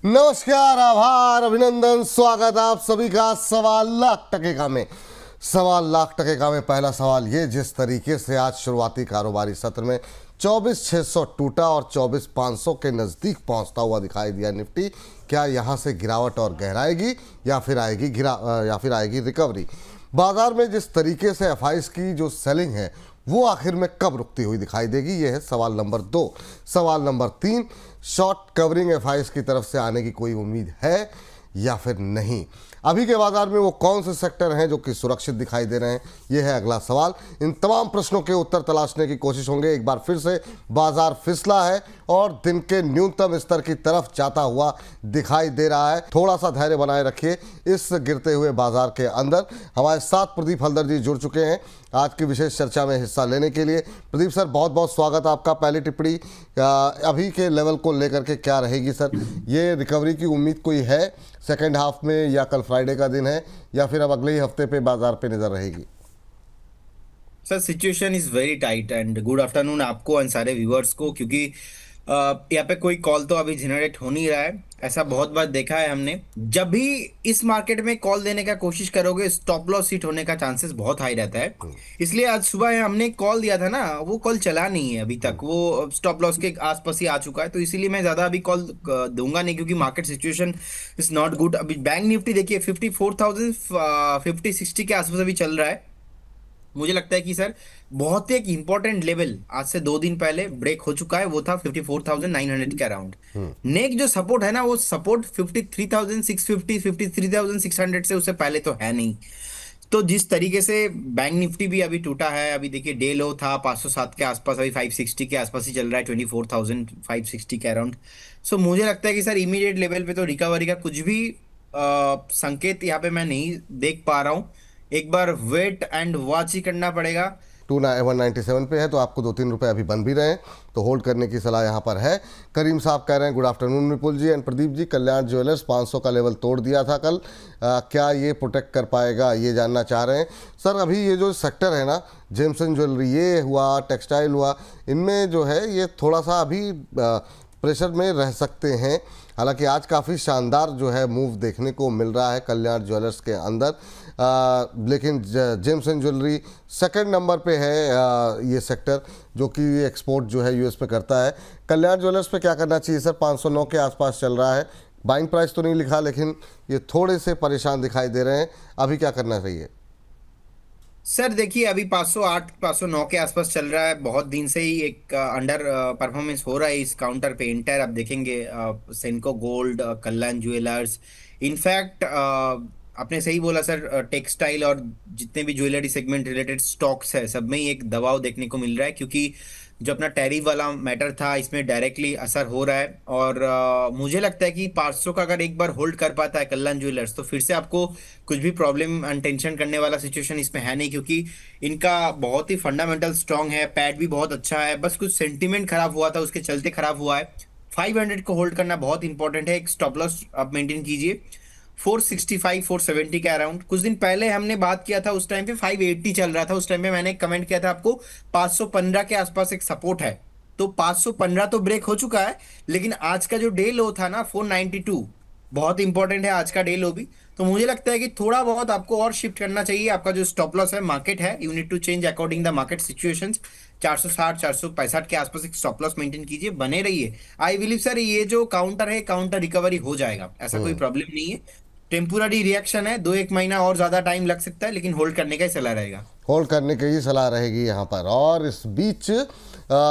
नमस्कार, आभार, अभिनंदन, स्वागत आप सभी का सवा लाख टके में। सवा लाख टके में पहला सवाल ये, जिस तरीके से आज शुरुआती कारोबारी सत्र में 24,600 टूटा और 24,500 के नज़दीक पहुंचता हुआ दिखाई दिया निफ्टी, क्या यहां से गिरावट और गहराएगी या फिर आएगी रिकवरी? बाजार में जिस तरीके से एफआईज की जो सेलिंग है वो आखिर में कब रुकती हुई दिखाई देगी, ये है सवाल नंबर 2। सवाल नंबर 3, शॉर्ट कवरिंग एफआईज की तरफ से आने की कोई उम्मीद है या फिर नहीं? अभी के बाजार में वो कौन से सेक्टर हैं जो कि सुरक्षित दिखाई दे रहे हैं, ये है अगला सवाल। इन तमाम प्रश्नों के उत्तर तलाशने की कोशिश होंगे। एक बार फिर से बाजार फिसला है और दिन के न्यूनतम स्तर की तरफ जाता हुआ दिखाई दे रहा है। थोड़ा सा धैर्य बनाए रखिए इस गिरते हुए बाजार के अंदर। हमारे साथ प्रदीप हल्दर जी जुड़ चुके हैं आज की विशेष चर्चा में हिस्सा लेने के लिए। प्रदीप सर, बहुत बहुत स्वागत आपका। पहली टिप्पणी अभी के लेवल को लेकर के क्या रहेगी सर? ये रिकवरी की उम्मीद कोई है सेकेंड हाफ में, या कल फ्राइडे का दिन है, या फिर अब अगले ही हफ्ते पे बाजार पे नजर रहेगी? Sir situation is very tight and good afternoon आपको एंड सारे व्यूअर्स को, क्योंकि यहाँ पे कोई कॉल तो अभी जनरेट हो नहीं रहा है। ऐसा बहुत बार देखा है हमने। जब भी इस मार्केट में कॉल देने का कोशिश करोगे, स्टॉप लॉस हिट होने का चांसेस बहुत हाई रहता है। इसलिए आज सुबह हमने कॉल दिया था ना, वो कॉल चला नहीं है अभी तक, वो स्टॉप लॉस के आसपास ही आ चुका है। तो इसीलिए मैं ज्यादा अभी कॉल दूंगा नहीं, क्योंकि market situation is not good. अभी बैंक निफ्टी देखिए 54,050-60 के आसपास अभी चल रहा है। मुझे लगता है कि सर बहुत ही एक इंपॉर्टेंट लेवल आज से 2 दिन पहले ब्रेक हो चुका है, वो था 54,900 के अराउंड। नेक्स्ट जो सपोर्ट है ना, वो सपोर्ट 53,650 53,600 से उससे पहले तो है नहीं। तो जिस तरीके से बैंक निफ्टी भी अभी टूटा है, अभी देखिए डे लो था 507 के आसपास, अभी 560 के आसपास ही चल रहा है, 24,560 के अराउंड। सो मुझे लगता है कि सर इमीडिएट लेवल पे तो रिकवरी का कुछ भी संकेत यहाँ पे मैं नहीं देख पा रहा हूँ। एक बार वेट एंड वॉच ही करना पड़ेगा। 197 पे है, तो आपको 2-3 रुपए अभी बन भी रहे हैं, तो होल्ड करने की सलाह यहाँ पर है। करीम साहब कह रहे हैं good afternoon Vipul ji and Pradeep ji, Kalyan Jewellers 500 का लेवल तोड़ दिया था कल, क्या ये प्रोटेक्ट कर पाएगा, ये जानना चाह रहे हैं सर। अभी ये जो सेक्टर है ना, जेम्स एंड ज्वेलरी ये हुआ, टेक्सटाइल हुआ, इनमें जो है ये थोड़ा सा अभी प्रेशर में रह सकते हैं। हालांकि आज काफ़ी शानदार जो है मूव देखने को मिल रहा है कल्याण ज्वेलर्स के अंदर, लेकिन James and jewellery second number पे है ये सेक्टर, जो कि एक्सपोर्ट जो है यूएस पे करता है। कल्याण ज्वेलर्स पे क्या करना चाहिए सर? 509 के आसपास चल रहा है, बाइंग प्राइस तो नहीं लिखा, लेकिन ये थोड़े से परेशान दिखाई दे रहे हैं। अभी क्या करना चाहिए सर देखिए अभी 508 509 के आसपास चल रहा है। बहुत दिन से ही एक अंडर परफॉर्मेंस हो रहा है इस काउंटर पे। इंटर आप देखेंगे, सेनको गोल्ड, कल्याण ज्वेलर्स, इनफैक्ट आपने सही बोला सर, टेक्सटाइल और जितने भी ज्वेलरी सेगमेंट रिलेटेड स्टॉक्स है, सब में ही एक दबाव देखने को मिल रहा है, क्योंकि जो अपना टैरिफ वाला मैटर था इसमें डायरेक्टली असर हो रहा है। और मुझे लगता है कि 500 का अगर एक बार होल्ड कर पाता है कल्याण ज्वेलर्स, तो फिर से आपको कुछ भी प्रॉब्लम एंड टेंशन करने वाला सिचुएशन इसमें है नहीं, क्योंकि इनका बहुत ही फंडामेंटल स्ट्रांग है, पैड भी बहुत अच्छा है। बस कुछ सेंटीमेंट खराब हुआ था, उसके चलते खराब हुआ है। 500 को होल्ड करना बहुत इंपॉर्टेंट है। एक स्टॉप लॉस आप मेंटेन कीजिए 465 470 के अराउंड। कुछ दिन पहले हमने बात किया था, उस टाइम पे 580 चल रहा था। उस टाइम पे मैंने कमेंट किया था आपको 515 के आसपास एक सपोर्ट है। तो 515 तो ब्रेक हो चुका है, लेकिन आज का जो डे लो था ना 492, बहुत इंपॉर्टेंट है आज का डे लो भी। तो मुझे लगता है कि थोड़ा बहुत आपको और शिफ्ट करना चाहिए। आपका जो स्टॉप लॉस है, मार्केट है, you need to change according the market situations. 460 465 के आसपास एक स्टॉप लॉस मेंटेन कीजिए, बने रहिए। आई बिलीव सर ये जो काउंटर है, काउंटर रिकवरी हो जाएगा, ऐसा कोई प्रॉब्लम नहीं है। टेम्पोररी रिएक्शन है, 2-1 महीना और ज्यादा टाइम लग सकता है, लेकिन होल्ड करने का ही सलाह रहेगा। होल्ड करने की ही सलाह रहेगी यहाँ पर। और इस बीच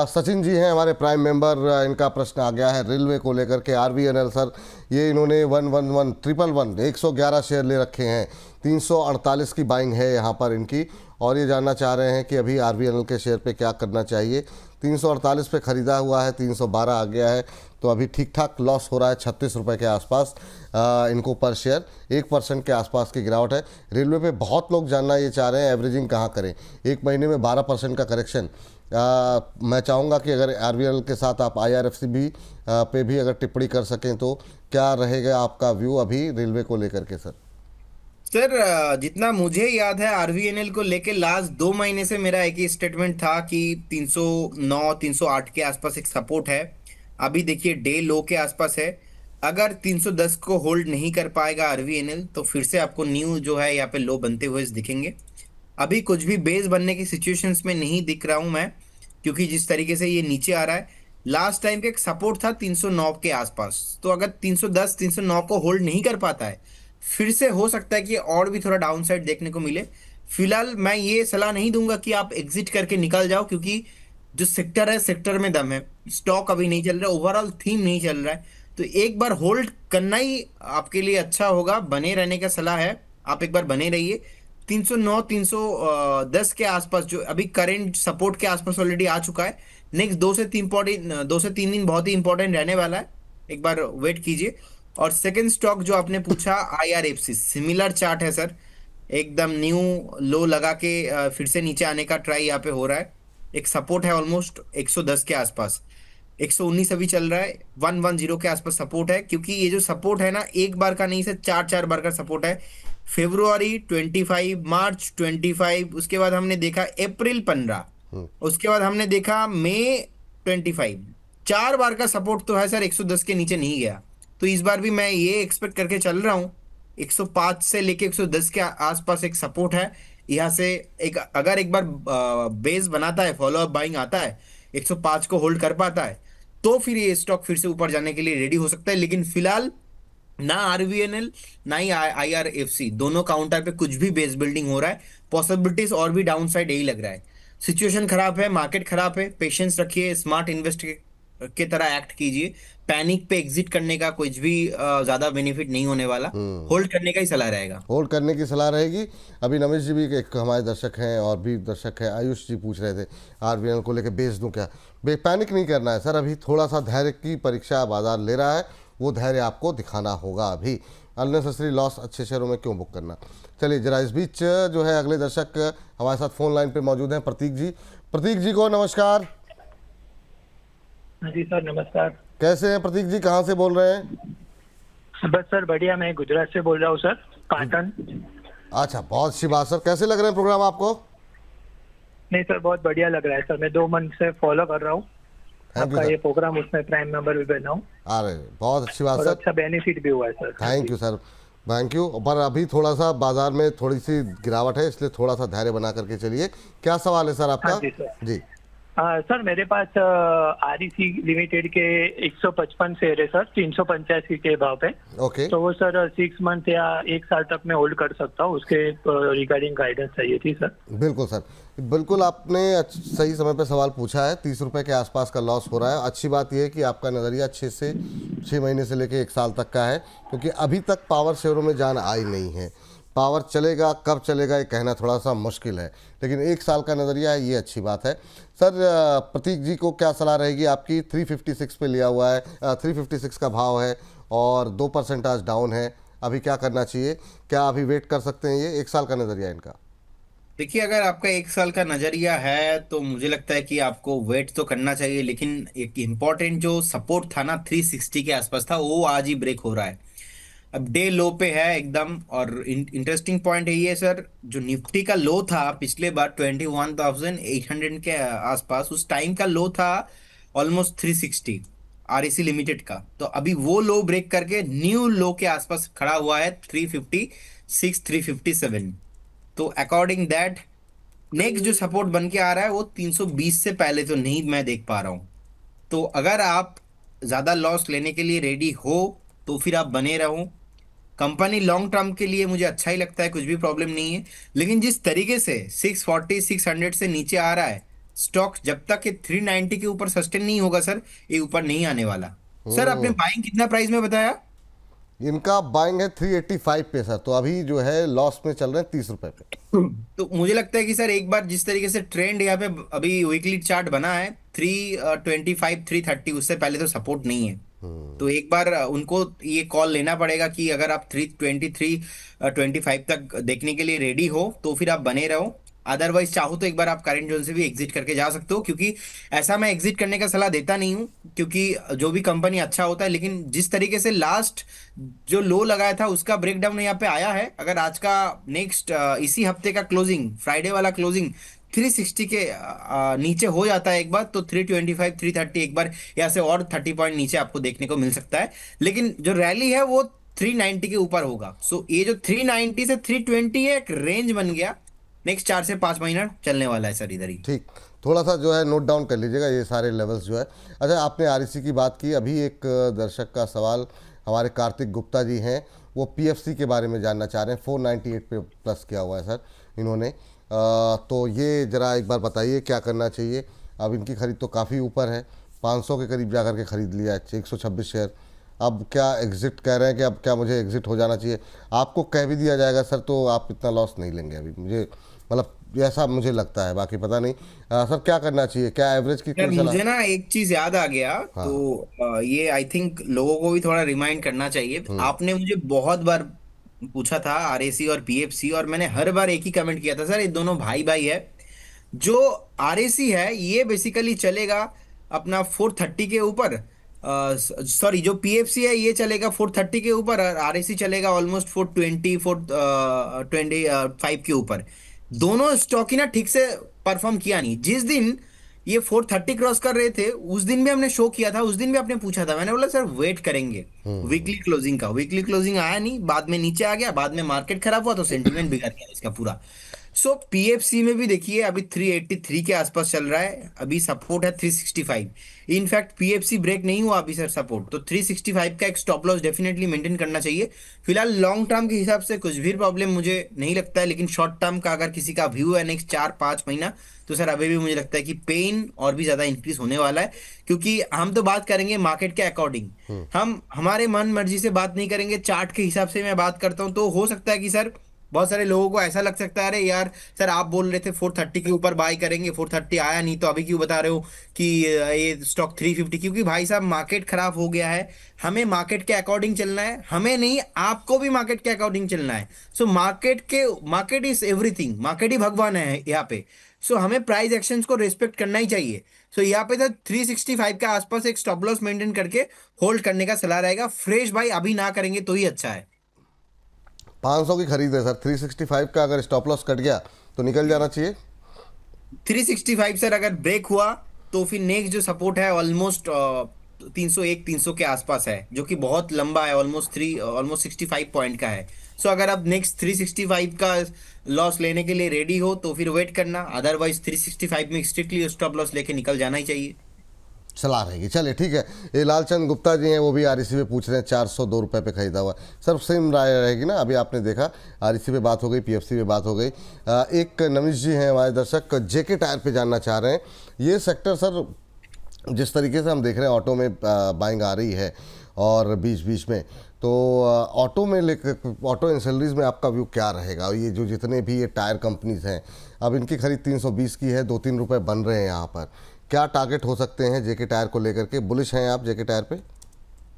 सचिन जी हैं हमारे प्राइम मेंबर, इनका प्रश्न आ गया है रेलवे को लेकर के। आरवीएनएल सर, ये इन्होंने 111 111 शेयर ले रखे हैं, 348 की बाइंग है यहाँ पर इनकी, और ये जानना चाह रहे हैं कि अभी आरवीएनएल के शेयर पे क्या करना चाहिए। 348 पे ख़रीदा हुआ है, 312 आ गया है, तो अभी ठीक ठाक लॉस हो रहा है 36 रुपये के आसपास इनको पर शेयर। 1% के आसपास की गिरावट है। रेलवे पे बहुत लोग जानना ये चाह रहे हैं एवरेजिंग कहाँ करें, एक महीने में 12% का करेक्शन। मैं चाहूँगा कि अगर आरवीएनएल के साथ आप आईआरएफसी भी पे भी अगर टिप्पणी कर सकें, तो क्या रहेगा आपका व्यू अभी रेलवे को लेकर के सर? सर जितना मुझे याद है आरवीएनएल को लेके लास्ट 2 महीने से मेरा एक ही स्टेटमेंट था कि 309 308 के आसपास एक सपोर्ट है। अभी देखिए डे लो के आसपास है। अगर 310 को होल्ड नहीं कर पाएगा आरवीएनएल तो फिर से आपको न्यू जो है यहाँ पे लो बनते हुए दिखेंगे। अभी कुछ भी बेस बनने की सिचुएशंस में नहीं दिख रहा हूं मैं, क्योंकि जिस तरीके से ये नीचे आ रहा है, लास्ट टाइम का एक सपोर्ट था 309 के आसपास, तो अगर 310 309 को होल्ड नहीं कर पाता है फिर से हो सकता है कि और भी थोड़ा डाउन साइड देखने को मिले। फिलहाल मैं ये सलाह नहीं दूंगा कि आप एग्जिट करके निकल जाओ, क्योंकि जो सेक्टर है सेक्टर में दम है, स्टॉक अभी नहीं चल रहा, ओवरऑल थीम नहीं चल रहा है, तो एक बार होल्ड करना ही आपके लिए अच्छा होगा, बने रहने का सलाह है। आप एक बार बने रहिए। 309 310 के आसपास जो अभी करंट सपोर्ट के आसपास ऑलरेडी आ चुका है, नेक्स्ट 2 से 3 दिन बहुत ही इंपॉर्टेंट रहने वाला है, एक बार वेट कीजिए। और सेकंड स्टॉक जो आपने पूछा, आईआरएफसी, सिमिलर चार्ट है सर, एकदम न्यू लो लगा के फिर से नीचे आने का ट्राई यहाँ पे हो रहा है। एक सपोर्ट है ऑलमोस्ट 110 के आसपास, 119 अभी चल रहा है, 110 के आसपास सपोर्ट है, क्योंकि ये जो सपोर्ट है ना एक बार का नहीं सर, चार चार बार का सपोर्ट है। फेब्रुआरी 25, मार्च 25, उसके बाद हमने देखा अप्रैल 15, उसके बाद हमने देखा मई 25, चार बार का सपोर्ट तो है सर, 110 के नीचे नहीं गया। तो इस बार भी मैं ये एक्सपेक्ट करके चल रहा हूँ, 105 से लेके 110 के आसपास एक सपोर्ट है। यहाँ से एक अगर एक बार बेस बनाता है, फॉलो अप बाइंग आता है, 105 को होल्ड कर पाता है, तो फिर ये स्टॉक फिर से ऊपर जाने के लिए रेडी हो सकता है। लेकिन फिलहाल ना आरवीएनएल ना ही आईआरएफसी, दोनों काउंटर पे कुछ भी बेस बिल्डिंग हो रहा है, पॉसिबिलिटीज और भी डाउन साइड यही लग रहा है। सिचुएशन खराब है, मार्केट खराब है, पेशेंस रखिए, स्मार्ट इन्वेस्ट के तरह एक्ट कीजिए। पैनिक पे एग्जिट करने का कुछ भी ज्यादा बेनिफिट नहीं होने वाला, होल्ड करने का ही सलाह रहेगा। होल्ड करने की सलाह रहेगी। अभी नमेश जी भी एक हमारे दर्शक हैं और भी दर्शक हैं, आयुष जी पूछ रहे थे आरबीएल को लेकर बेच दूं क्या। पैनिक नहीं करना है सर, अभी थोड़ा सा धैर्य की परीक्षा बाजार ले रहा है, वो धैर्य आपको दिखाना होगा। अभी अननेसेसरी लॉस अच्छे शेयरों में क्यों बुक करना। चलिए जरा इस बीच जो है अगले दर्शक हमारे साथ फोन लाइन पे मौजूद हैं, प्रतीक जी। प्रतीक जी को नमस्कार। जी सर नमस्कार। कैसे हैं प्रतीक जी, कहाँ से बोल रहे हैं? बस सर बढ़िया, मैं गुजरात से बोल रहा हूँ सर, पाटन। अच्छा, बहुत अच्छी बात सर। कैसे लग रहे हैं प्रोग्राम आपको? नहीं सर बहुत बढ़िया लग रहा है सर, मैं 2 मंथ से फॉलो कर रहा हूँ आपका ये प्रोग्राम, उसमें प्राइम मेंबर भी बना हूँ। अरे बहुत अच्छी बात और सर, अच्छा बेनिफिट भी हुआ है sir. Thank you sir, thank you. पर अभी थोड़ा सा बाजार में थोड़ी सी गिरावट है, इसलिए थोड़ा सा धैर्य बना करके चलिए। क्या सवाल है सर आपका? हाँ जी सर। जी सर मेरे पास आरईसी लिमिटेड के 155 शेयर है सर, 385 के भाव पे। ओके, तो वो सर 6 मंथ या 1 साल तक मैं होल्ड कर सकता हूँ, उसके रिगार्डिंग गाइडेंस चाहिए थी सर। बिल्कुल सर, बिल्कुल आपने सही समय पे सवाल पूछा है। 30 रुपए के आसपास का लॉस हो रहा है। अच्छी बात यह है कि आपका नज़रिया 6 महीने से लेकर 1 साल तक का है, क्योंकि अभी तक पावर शेयरों में जान आई नहीं है। पावर चलेगा, कब चलेगा ये कहना थोड़ा सा मुश्किल है, लेकिन 1 साल का नज़रिया है, ये अच्छी बात है। सर प्रतीक जी को क्या सलाह रहेगी आपकी? 356 पे लिया हुआ है, 356 का भाव है और 2% आज डाउन है, अभी क्या करना चाहिए? क्या अभी वेट कर सकते हैं? ये 1 साल का नज़रिया इनका। देखिए, अगर आपका 1 साल का नजरिया है तो मुझे लगता है कि आपको वेट तो करना चाहिए, लेकिन एक इम्पॉर्टेंट जो सपोर्ट था ना 360 के आसपास था, वो आज ही ब्रेक हो रहा है, अब डे लो पे है एकदम। और इंटरेस्टिंग पॉइंट है ये सर, जो निफ्टी का लो था पिछले बार 21,800 के आसपास, उस टाइम का लो था ऑलमोस्ट 360 आरईसी लिमिटेड का, तो अभी वो लो ब्रेक करके न्यू लो के आसपास खड़ा हुआ है 356 357। तो अकॉर्डिंग दैट नेक्स्ट जो सपोर्ट बन के आ रहा है वो 320 से पहले तो नहीं मैं देख पा रहा हूं। तो अगर आप ज्यादा लॉस लेने के लिए रेडी हो तो फिर आप बने रहो। कंपनी लॉन्ग टर्म के लिए मुझे अच्छा ही लगता है, कुछ भी प्रॉब्लम नहीं है, लेकिन जिस तरीके से 640 600 से नीचे आ रहा है स्टॉक, जब तक ये 390 के ऊपर सस्टेन नहीं होगा सर, ये ऊपर नहीं आने वाला। सर आपने बाइंग कितना प्राइस में बताया? इनका बाइंग है 385 पे सर, तो अभी जो है लॉस में चल रहे हैं 30 रुपए पे। तो मुझे लगता है कि सर एक बार जिस तरीके से ट्रेंड यहाँ पे अभी वीकली चार्ट बना है 325 330, उससे पहले तो सपोर्ट नहीं है। तो एक बार उनको ये कॉल लेना पड़ेगा कि अगर आप 323 25 तक देखने के लिए रेडी हो तो फिर आप बने रहो, अदरवाइज चाहो तो एक बार आप करंट जोन से भी एग्जिट करके जा सकते हो। क्योंकि ऐसा मैं एग्जिट करने का सलाह देता नहीं हूँ, क्योंकि जो भी कंपनी अच्छा होता है, लेकिन जिस तरीके से लास्ट जो लो लगाया था उसका ब्रेकडाउन यहाँ पे आया है। अगर आज का नेक्स्ट इसी हफ्ते का क्लोजिंग, फ्राइडे वाला क्लोजिंग 360 के नीचे हो जाता है एक बार तो 325 330 एक बार यहाँ से और 30 पॉइंट नीचे आपको देखने को मिल सकता है, लेकिन जो रैली है वो 390 के ऊपर होगा। सो ये जो 390 से 320 है एक रेंज बन गया, नेक्स्ट 4 से 5 महीना चलने वाला है सर इधर ही। ठीक, थोड़ा सा जो है नोट डाउन कर लीजिएगा ये सारे लेवल्स जो है। अच्छा, आपने आरईसी की बात की, अभी एक दर्शक का सवाल हमारे कार्तिक गुप्ता जी हैं, वो पीएफसी के बारे में जानना चाह रहे हैं। 498 पे प्लस किया हुआ है सर इन्होंने, तो ये ज़रा एक बार बताइए क्या करना चाहिए। अब इनकी खरीद तो काफ़ी ऊपर है, 500 के करीब जा कर के खरीद लिया है 126 शेयर। अब क्या एग्ज़िट कह रहे हैं कि अब क्या मुझे एग्ज़िट हो जाना चाहिए? आपको कह भी दिया जाएगा सर तो आप इतना लॉस नहीं लेंगे अभी, मुझे मतलब ऐसा मुझे लगता है, बाकी पता नहीं। सर क्या करना चाहिए, क्या एवरेज की यार कोई सलाह? मुझे ना एक चीज याद आ गया, हाँ। तो ये आई थिंक लोगों को भी थोड़ा रिमाइंड करना चाहिए। आपने मुझे बहुत बार पूछा था आरएसी और पीएफसी, और मैंने हर बार एक ही कमेंट किया था, सर ये दोनों भाई भाई है। जो आरएसी है ये बेसिकली चलेगा अपना 430 के ऊपर, सॉरी जो पीएफसी है ये चलेगा 430 के ऊपर, और आरएसी चलेगा ऑलमोस्ट 420 425 के ऊपर। दोनों स्टॉक ही ना ठीक से परफॉर्म किया नहीं। जिस दिन ये 430 क्रॉस कर रहे थे उस दिन भी हमने शो किया था, उस दिन भी आपने पूछा था, मैंने बोला सर वेट करेंगे वीकली क्लोजिंग का। वीकली क्लोजिंग आया नहीं, बाद में नीचे आ गया, बाद में मार्केट खराब हुआ तो सेंटिमेंट बिगड़ गया इसका पूरा। सो पीएफसी में भी देखिए अभी 383 के आसपास चल रहा है, अभी सपोर्ट है 365। इनफैक्ट पीएफसी ब्रेक नहीं हुआ अभी सर सपोर्ट, तो 365 का एक स्टॉप लॉस डेफिनेटली मेंटेन करना चाहिए। फिलहाल लॉन्ग टर्म के हिसाब से कुछ भी प्रॉब्लम मुझे नहीं लगता है, लेकिन शॉर्ट टर्म का अगर किसी का व्यू है नेक्स्ट 4-5 महीना, तो सर अभी भी मुझे लगता है कि पेन और भी ज्यादा इंक्रीज होने वाला है। क्योंकि हम तो बात करेंगे मार्केट के अकॉर्डिंग, हम हमारे मन मर्जी से बात नहीं करेंगे, चार्ट के हिसाब से मैं बात करता हूं। तो हो सकता है कि सर बहुत सारे लोगों को ऐसा लग सकता है अरे यार सर आप बोल रहे थे 430 के ऊपर बाय करेंगे, 430 आया नहीं तो अभी क्यों बता रहे हो कि ये स्टॉक 350? क्योंकि भाई साहब मार्केट खराब हो गया है, हमें मार्केट के अकॉर्डिंग चलना है, हमें नहीं आपको भी मार्केट के अकॉर्डिंग चलना है। So market is everything, market ही भगवान है यहाँ पे। सो हमें प्राइस एक्शंस को रिस्पेक्ट करना ही चाहिए। सो यहाँ पे तो 365 के आसपास एक स्टॉप लॉस मेंटेन करके होल्ड करने का सलाह रहेगा। फ्रेश भाई अभी ना करेंगे तो ही अच्छा है। 500 की खरीद है सर, 365 का अगर स्टॉप लॉस कट गया तो निकल जाना चाहिए। 365 सर अगर ब्रेक हुआ तो फिर नेक्स्ट जो सपोर्ट है ऑलमोस्ट 301 300 के आसपास है, जो कि बहुत लंबा है, ऑलमोस्ट 65 पॉइंट का है। सो अगर आप नेक्स्ट 365 का लॉस लेने के लिए रेडी हो तो फिर वेट करना, अदरवाइज 365 में स्ट्रिक्टली स्टॉप लॉस लेके निकल जाना ही चाहिए। सलाह रहेगी। चलिए ठीक है, ये लालचंद गुप्ता जी हैं, वो भी आरईसी पे पूछ रहे हैं, 402 रुपये पे खरीदा हुआ। सर सेम राय रहेगी ना? अभी आपने देखा आरईसी पे बात हो गई, पीएफसी पे बात हो गई। एक नमिश जी हैं हमारे दर्शक, जेके टायर पे जानना चाह रहे हैं। ये सेक्टर सर जिस तरीके से हम देख रहे हैं ऑटो में बाइंग आ रही है और बीच बीच में, तो ऑटो में लेकर ऑटो एंसेलरीज में आपका व्यू क्या रहेगा? ये जो जितने भी ये टायर कंपनीज हैं, अब इनकी खरीद 320 की है, 2-3 रुपये बन रहे हैं यहाँ पर, क्या टारगेट हो सकते हैं जेके टायर को लेकर के? बुलिश हैं आप जेके टायर पे?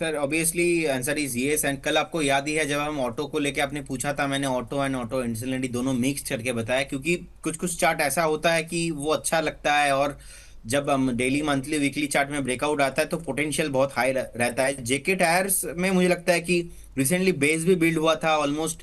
Sir obviously answer is yes. And कल आपको याद ही है जब हम ऑटो को लेके आपने पूछा था, मैंने ऑटो एंड ऑटो इंसिडेंटली दोनों मिक्स करके बताया, क्योंकि कुछ कुछ चार्ट ऐसा होता है कि वो अच्छा लगता है, और जब हम डेली मंथली वीकली चार्ट में ब्रेकआउट आता है तो पोटेंशियल बहुत हाई रहता है। जेके टायर्स में मुझे लगता है कि रिसेंटली बेस भी बिल्ड हुआ था ऑलमोस्ट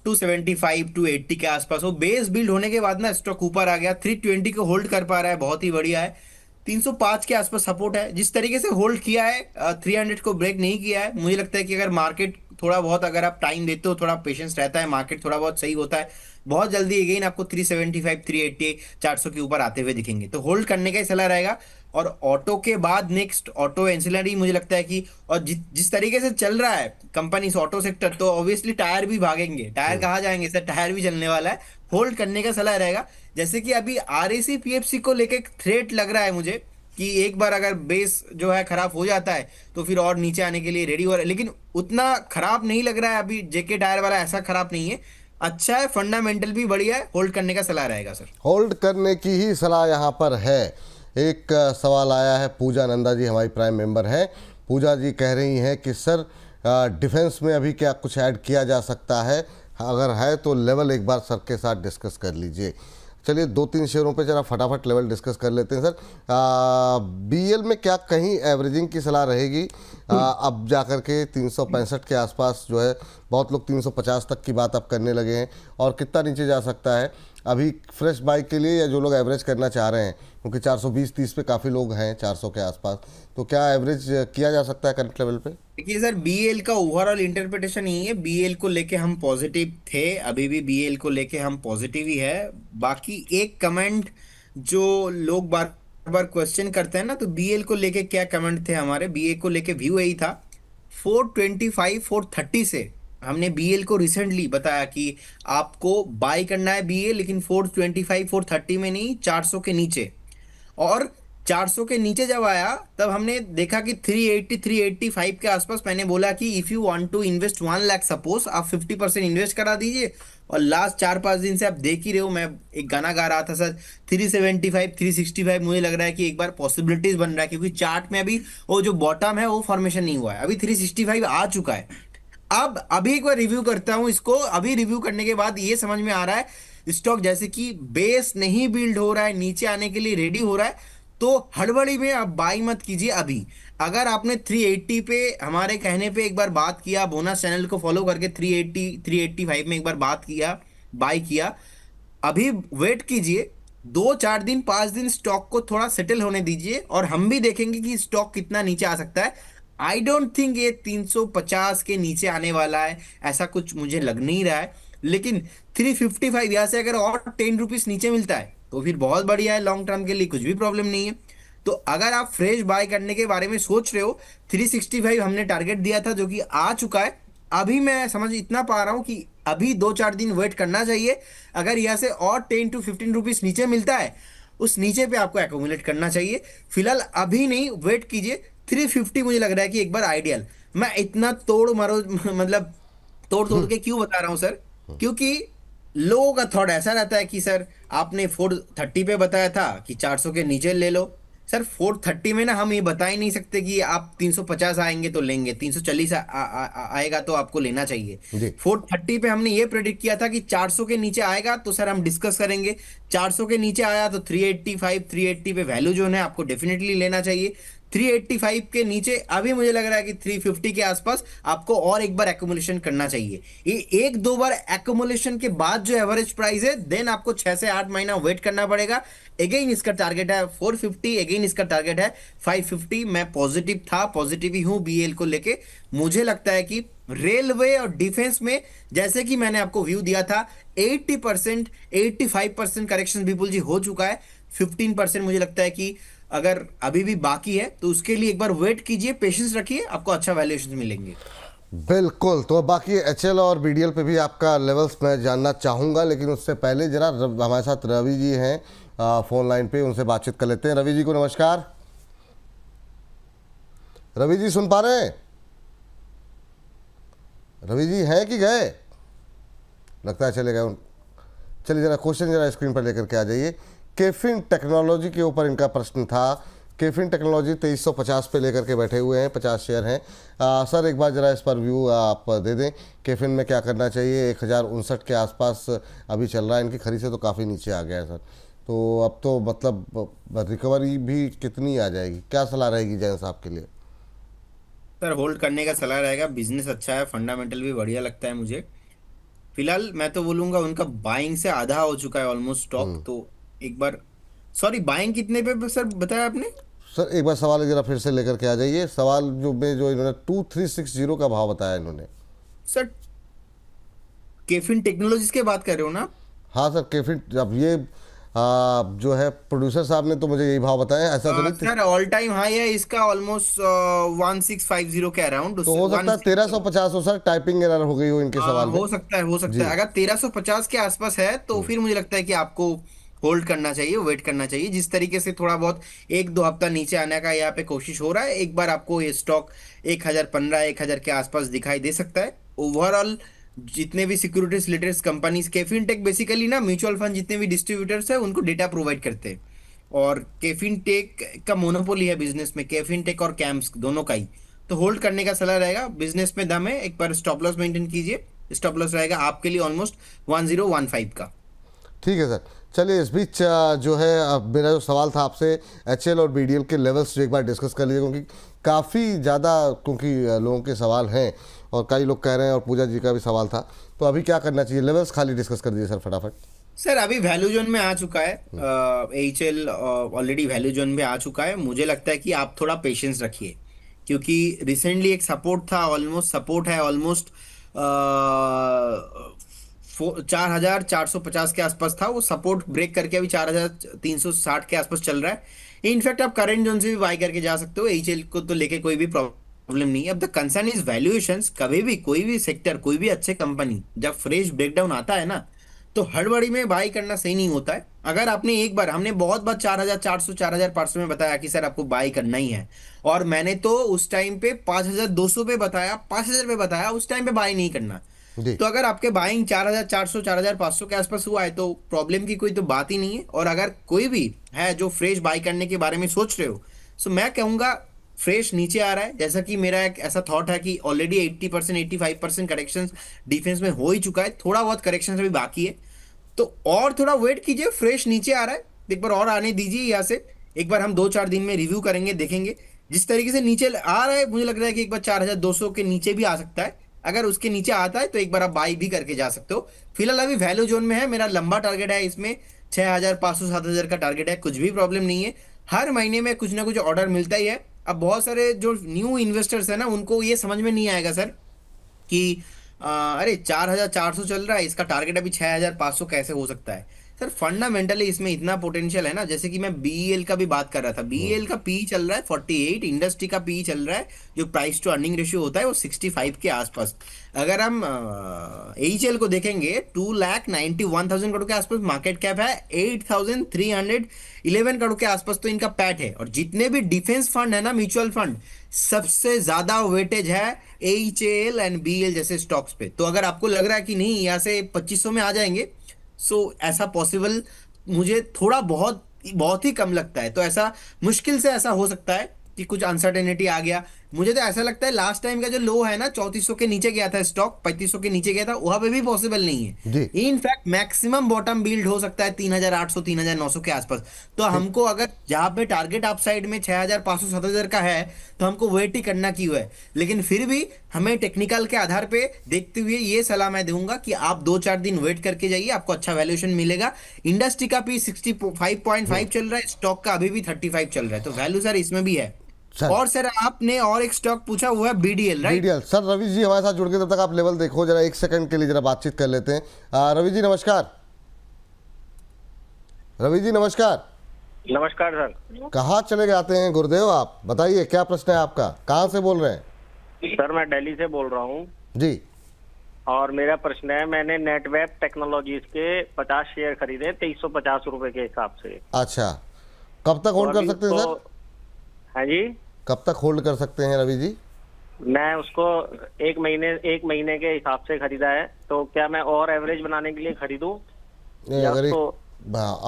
275 280 के आसपास। वो बेस बिल्ड होने के बाद ना स्टॉक ऊपर आ गया, 320 को होल्ड कर पा रहा है, बहुत ही बढ़िया है। 305 के आसपास सपोर्ट है, जिस तरीके से होल्ड किया है 300 को ब्रेक नहीं किया है। मुझे लगता है कि अगर मार्केट थोड़ा बहुत अगर आप टाइम देते हो, थोड़ा पेशेंस रहता है, मार्केट थोड़ा बहुत सही होता है, बहुत जल्दी अगेन आपको 375 380 400 के ऊपर आते हुए दिखेंगे, तो होल्ड करने का ही सलाह रहेगा। और ऑटो के बाद नेक्स्ट ऑटो एंसिलरी मुझे लगता है कि, और जिस तरीके से चल रहा है कंपनी ऑटो सेक्टर, तो ऑब्वियसली टायर भी भागेंगे। टायर कहाँ जाएंगे सर, टायर भी चलने वाला है, होल्ड करने का सलाह रहेगा। जैसे कि अभी आरएसी पीएफसी को लेके एक थ्रेट लग रहा है मुझे कि एक बार अगर बेस जो है खराब हो जाता है तो फिर और नीचे आने के लिए रेडी हो रहा है, लेकिन उतना खराब नहीं लग रहा है अभी। जेके टायर वाला ऐसा खराब नहीं है, अच्छा है, फंडामेंटल भी बढ़िया है, होल्ड करने का सलाह रहेगा सर। होल्ड करने की ही सलाह यहाँ पर है। एक सवाल आया है, पूजा नंदा जी हमारी प्राइम मेंबर है। पूजा जी कह रही हैं कि सर डिफेंस में अभी क्या कुछ ऐड किया जा सकता है, अगर है तो लेवल एक बार सर के साथ डिस्कस कर लीजिए। चलिए 2-3 शेयरों पे जरा फटाफट लेवल डिस्कस कर लेते हैं सर। बीएल में क्या कहीं एवरेजिंग की सलाह रहेगी? अब जाकर के 365 के आसपास जो है, बहुत लोग 350 तक की बात अब करने लगे हैं, और कितना नीचे जा सकता है अभी फ्रेश बाई के लिए, या जो लोग एवरेज करना चाह रहे हैं, क्योंकि 420-30 पे काफ़ी लोग हैं 400 के आसपास, तो क्या एवरेज किया जा सकता है करंट लेवल पे? देखिए सर, बीएल का ओवरऑल इंटरप्रिटेशन यही है, बीएल को लेके हम पॉजिटिव थे, अभी भी बीएल को लेके हम पॉजिटिव ही है। बाकी एक कमेंट जो लोग बार बार क्वेश्चन करते हैं ना, तो बीएल को लेके क्या कमेंट थे हमारे, बीएल को लेके व्यू यही था 425 430 से हमने बीएल को रिसेंटली बताया कि आपको बाय करना है बीएल, लेकिन 425 430 में नहीं, 400 के नीचे। और 400 के नीचे जब आया तब हमने देखा कि 380 385 के आसपास मैंने बोला कि if you want to invest 1 lakh, suppose आप 50% इन्वेस्ट करा दीजिए। और लास्ट 4-5 दिन से आप देख ही रहे हो, मैं एक गाना गा रहा था सर, 375 365 मुझे लग रहा है कि एक बार पॉसिबिलिटीज बन रहा है, क्योंकि चार्ट में अभी वो जो बॉटम है वो फॉर्मेशन नहीं हुआ है, अभी 365 आ चुका है। अब अभी एक बार रिव्यू करता हूं इसको, अभी रिव्यू करने के बाद ये समझ में आ रहा है स्टॉक जैसे कि बेस नहीं बिल्ड हो रहा है, नीचे आने के लिए रेडी हो रहा है, तो हड़बड़ी में आप बाई मत कीजिए अभी। अगर आपने 380 पे हमारे कहने पे एक बार बात किया, बोनस चैनल को फॉलो करके 380 385 में एक बार बात किया, बाई किया, अभी वेट कीजिए 2-4 दिन 5 दिन, स्टॉक को थोड़ा सेटल होने दीजिए और हम भी देखेंगे कि स्टॉक कितना नीचे आ सकता है। आई डोंट थिंक ये 350 के नीचे आने वाला है, ऐसा कुछ मुझे लग नहीं रहा है। लेकिन 355 यहां से अगर और 10 रुपीज नीचे मिलता है तो फिर बहुत बढ़िया है, लॉन्ग टर्म के लिए कुछ भी प्रॉब्लम नहीं है। तो अगर आप फ्रेश बाय करने के बारे में सोच रहे हो, 365 हमने टारगेट दिया था जो कि आ चुका है। अभी मैं समझ इतना पा रहा हूं कि अभी 2-4 दिन वेट करना चाहिए। अगर यहाँ से और 10 to 15 रुपीज नीचे मिलता है, उस नीचे पे आपको एक्यूमुलेट करना चाहिए। फिलहाल अभी नहीं, वेट कीजिए। 350 मुझे लग रहा है कि एक बार आइडियल। मैं इतना तोड़ मरो मतलब तोड़ तोड़ के क्यों बता रहा हूं सर, क्योंकि लोगों का थॉट ऐसा रहता है कि सर आपने 430 पे बताया था कि 400 के नीचे ले लो। सर 430 में ना हम ये बता ही नहीं सकते कि आप 350 आएंगे तो लेंगे, 340 आएगा तो आपको लेना चाहिए। 430 पे हमने ये प्रेडिक्ट किया था कि 400 के नीचे आएगा तो सर हम डिस्कस करेंगे। 400 के नीचे आया तो 385 380 पे वैल्यू जो है आपको डेफिनेटली लेना चाहिए। 385 के नीचे अभी मुझे लग रहा है कि 350 के आसपास आपको और एक बार एक्यूमुलेशन करना चाहिए। ये 1-2 बार एक्यूमुलेशन के बाद जो एवरेज प्राइस है, देन आपको 6 से 8 महीना वेट करना पड़ेगा। अगेन इसका टारगेट है 450, अगेन इसका टारगेट है 550। मैं पॉजिटिव था, पॉजिटिव ही हूं बीएल को लेके। मुझे लगता है कि रेलवे और डिफेंस में, जैसे कि मैंने आपको व्यू दिया था, 80% 85% करेक्शन विपुल जी हो चुका है। 15% मुझे लगता है कि अगर अभी भी बाकी है तो उसके लिए एक बार वेट कीजिए, पेशेंस रखिए, आपको अच्छा वैल्यूएशन मिलेंगे। बिल्कुल। तो बाकी एचएल और बीडीएल पे भी आपका लेवल्स मैं जानना चाहूँगा, लेकिन उससे पहले जरा हमारे साथ रवि जी हैं फोन लाइन पे, उनसे बातचीत कर लेते हैं। रवि जी को नमस्कार। रवि जी सुन पा रहे हैं? रवि जी हैं कि गए? लगता है चले गए। चलिए जरा क्वेश्चन जरा स्क्रीन पर लेकर के आ जाइए। केफिन टेक्नोलॉजी के ऊपर इनका प्रश्न था। केफिन टेक्नोलॉजी 2350 पे लेकर के बैठे हुए हैं, 50 शेयर हैं। सर एक बार ज़रा इस पर व्यू आप दे दें, केफिन में क्या करना चाहिए? 1059 के आसपास अभी चल रहा है, इनकी खरीद से तो काफ़ी नीचे आ गया है सर, तो अब तो मतलब रिकवरी भी कितनी आ जाएगी? क्या सलाह रहेगी जैन साहब के लिए? सर होल्ड करने का सलाह रहेगा, बिजनेस अच्छा है, फंडामेंटल भी बढ़िया लगता है मुझे। फिलहाल मैं तो बोलूंगा उनका बाइंग से आधा हो चुका है ऑलमोस्ट स्टॉक, तो एक बार, सॉरी बाइंग कितने पे सर बताया आपने? सर एक बार सवाल जरा फिर से लेकर के आ जाइए। सवाल जो इन्होंने 2360 का भाव बताया इन्होंने। सर केफिन टेक्नोलॉजीज के बात कर रहे हो ना? हाँ सर केफिन, अब ये जो है प्रोड्यूसर साहब ने तो मुझे यही भाव बताया, ऐसा तो नहीं सर ऑल टाइम हाई है इसका, ऑलमोस्ट 1650 के अराउंड। तो हो सकता है 1350 हो सर, टाइपिंग एरर हो गई हो इनके सवाल में। हो सकता है। अगर 1350 के आसपास है तो फिर मुझे लगता है कि आपको होल्ड करना चाहिए, वेट करना चाहिए। जिस तरीके से थोड़ा बहुत 1-2 हफ्ता नीचे आने का यहाँ पे कोशिश हो रहा है, एक बार आपको ये स्टॉक 1015 1000 के आसपास दिखाई दे सकता है। ओवरऑल जितने भी securities related companies, KFin tech basically ना म्यूचुअल फंड जितने भी डिस्ट्रीब्यूटर्स है उनको डेटा प्रोवाइड करते हैं, और केफिन टेक का मोनोपोली है बिजनेस में, केफिन टेक और कैम्स दोनों का ही। तो होल्ड करने का सलाह रहेगा, बिजनेस में दम है, एक बार स्टॉप लॉस मेंटेन कीजिए। स्टॉप लॉस रहेगा आपके लिए ऑलमोस्ट 1015 का। ठीक है सर। चलिए इस बीच जो है अब मेरा जो सवाल था आपसे, एचएल और बीडीएल के लेवल्स जो एक बार डिस्कस कर लीजिए, क्योंकि काफ़ी ज़्यादा लोगों के सवाल हैं और कई लोग कह रहे हैं, और पूजा जी का भी सवाल था तो अभी क्या करना चाहिए? लेवल्स खाली डिस्कस कर दीजिए सर फटाफट। सर अभी वैल्यू जोन में आ चुका है, एचएल ऑलरेडी वैल्यू जोन में आ चुका है। मुझे लगता है कि आप थोड़ा पेशेंस रखिए, क्योंकि रिसेंटली एक सपोर्ट था, ऑलमोस्ट सपोर्ट है ऑलमोस्ट 4,450 के आसपास था। वो सपोर्ट ब्रेक करके अभी 4,360 के आसपास चल रहा है। इनफैक्ट आप करंट जोन से भी बाय करके जा सकते हो, एचएल को तो लेके कोई भी प्रॉब्लम नहीं है। अब द कंसर्न इज वैल्यूएशंस। कभी भी कोई भी सेक्टर, कोई भी अच्छे कंपनी जब फ्रेश ब्रेकडाउन आता है ना, तो हड़बड़ी में बाई करना सही नहीं होता है। अगर आपने एक बार, हमने बहुत बार 4,400 4,500 में बताया कि सर आपको बाई करना ही है, और मैंने तो उस टाइम पे 5,200 पे बताया, 5,000 पे बताया, उस टाइम पे बाई नहीं करना। जी तो अगर आपके बाइंग 4,400 4,500 के आसपास हुआ है तो प्रॉब्लम की कोई तो बात ही नहीं है। और अगर कोई भी है जो फ्रेश बाई करने के बारे में सोच रहे हो, तो मैं कहूंगा फ्रेश नीचे आ रहा है। जैसा कि मेरा एक ऐसा थॉट है कि ऑलरेडी 80% 85% करेक्शन डिफेंस में हो ही चुका है, थोड़ा बहुत करेक्शन अभी बाकी है। तो और थोड़ा वेट कीजिए, फ्रेश नीचे आ रहा है, एक बार और आने दीजिए। यहाँ से एक बार हम 2-4 दिन में रिव्यू करेंगे, देखेंगे जिस तरीके से नीचे आ रहा है, मुझे लग रहा है कि एक बार 4,200 के नीचे भी आ सकता है। अगर उसके नीचे आता है तो एक बार आप बाई भी करके जा सकते हो। फिलहाल अभी वैल्यू जोन में है, मेरा लंबा टारगेट है इसमें 6,500 7,000 का टारगेट है, कुछ भी प्रॉब्लम नहीं है। हर महीने में कुछ ना कुछ ऑर्डर मिलता ही है। अब बहुत सारे जो न्यू इन्वेस्टर्स है ना, उनको ये समझ में नहीं आएगा सर कि अरे 4,400 चल रहा है, इसका टारगेट अभी 6,500 कैसे हो सकता है। सर फंडामेंटली इसमें इतना पोटेंशियल है ना। जैसे कि मैं बीईएल का भी बात कर रहा था, बीईएल का पी चल रहा है 48, इंडस्ट्री का पी चल रहा है, जो प्राइस टू अर्निंग रेशियो होता है वो 65 के आसपास। अगर हम एचएल को देखेंगे 2,91,000 करोड़ के आसपास मार्केट कैप है, 8,311 करोड़ के आसपास तो इनका पैट है। और जितने भी डिफेंस फंड है ना, म्यूचुअल फंड, सबसे ज्यादा वेटेज है एचएल एंड बीएल जैसे स्टॉक्स पे। तो अगर आपको लग रहा है कि नहीं यहाँ से 2,500 में आ जाएंगे, सो ऐसा पॉसिबल मुझे थोड़ा बहुत बहुत ही कम लगता है। तो ऐसा मुश्किल से ऐसा हो सकता है कि कुछ अनसर्टेनिटी आ गया। मुझे तो ऐसा लगता है लास्ट टाइम का जो लो है ना, 3,400 के नीचे गया था स्टॉक, 3,500 के नीचे गया था, वहां पे भी पॉसिबल नहीं है। जी इनफैक्ट मैक्सिमम बॉटम बिल्ड हो सकता है 3,800 3,900 के आसपास। तो हमको अगर जहां पे टारगेट अपसाइड में 6,500 7,000 का है, तो हमको वेट ही करना क्यों है। लेकिन फिर भी हमें टेक्निकल के आधार पे देखते हुए ये सलाह मैं दूंगा कि आप 2-4 दिन वेट करके जाइए, आपको अच्छा वैल्यूएशन मिलेगा। इंडस्ट्री का भी 65.5 चल रहा है, स्टॉक का अभी भी 35 चल रहा है, तो वैल्यू सर इसमें भी है। सर और सर आपने और एक स्टॉक पूछा, हुआ है BDL, right? BDL. Sir Ravi ji हमारे साथ जुड़ के, तब तक आप लेवल देखो जरा, एक सेकंड के लिए जरा बातचीत कर लेते हैं। रवि जी नमस्कार। रवि जी नमस्कार। नमस्कार सर। कहाँ चले जाते हैं गुरुदेव आप? बताइए क्या प्रश्न है आपका, कहाँ से बोल रहे हैं? सर मैं दिल्ली से बोल रहा हूँ जी। और मेरा प्रश्न है, मैंने नेटवेब टेक्नोलॉजीज के 50 शेयर खरीदे 2,350 रुपए के हिसाब से। अच्छा, कब तक होल्ड कर सकते हैं सर? हाँ जी, कब तक होल्ड कर सकते हैं रवि जी? मैं उसको एक महीने के हिसाब से खरीदा है, तो क्या मैं और एवरेज बनाने के लिए खरीदूं नहीं, या अगर उसको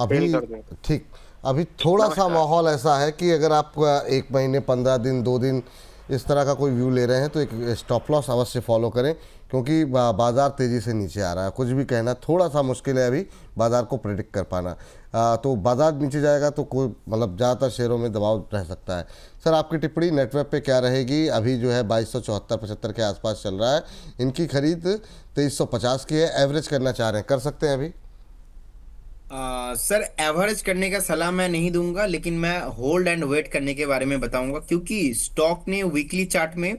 अभी सेल कर दूं? ठीक, अभी थोड़ा सा माहौल ऐसा है कि अगर आप 1 महीने 15 दिन 2 दिन इस तरह का कोई व्यू ले रहे हैं तो एक स्टॉप लॉस अवश्य फॉलो करें, क्योंकि बाज़ार तेज़ी से नीचे आ रहा है। कुछ भी कहना थोड़ा सा मुश्किल है अभी बाज़ार को प्रेडिक्ट कर पाना। तो बाज़ार नीचे जाएगा तो कोई मतलब ज़्यादातर शेयरों में दबाव रह सकता है। सर आपकी टिप्पणी नेटवेब पे क्या रहेगी? अभी जो है 2,274-75 के आसपास चल रहा है, इनकी खरीद 2,350 की है, एवरेज करना चाह रहे हैं, कर सकते हैं अभी? सर एवरेज करने का सलाह मैं नहीं दूंगा, लेकिन मैं होल्ड एंड वेट करने के बारे में बताऊंगा, क्योंकि स्टॉक ने वीकली चार्ट में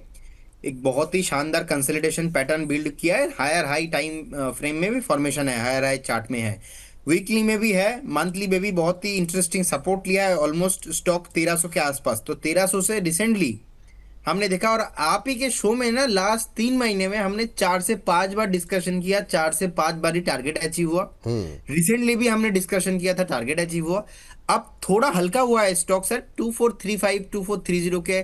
एक बहुत ही शानदार कंसोलिडेशन पैटर्न बिल्ड किया है। हायर हाई टाइम फ्रेम में भी फॉर्मेशन है, हायर हाई चार्ट में है, वीकली में भी है, मंथली में भी बहुत ही इंटरेस्टिंग सपोर्ट लिया है ऑलमोस्ट स्टॉक 1,300 के आसपास। तो 1,300 से रिसेंटली हमने देखा, और आप ही के शो में ना लास्ट 3 महीने में हमने 4 से 5 बार डिस्कशन किया, 4 से 5 बार ही टारगेट अचीव हुआ। रिसेंटली भी हमने डिस्कशन किया था, टारगेट अचीव हुआ। अब थोड़ा हल्का हुआ है स्टॉक सर, 2435 2430 के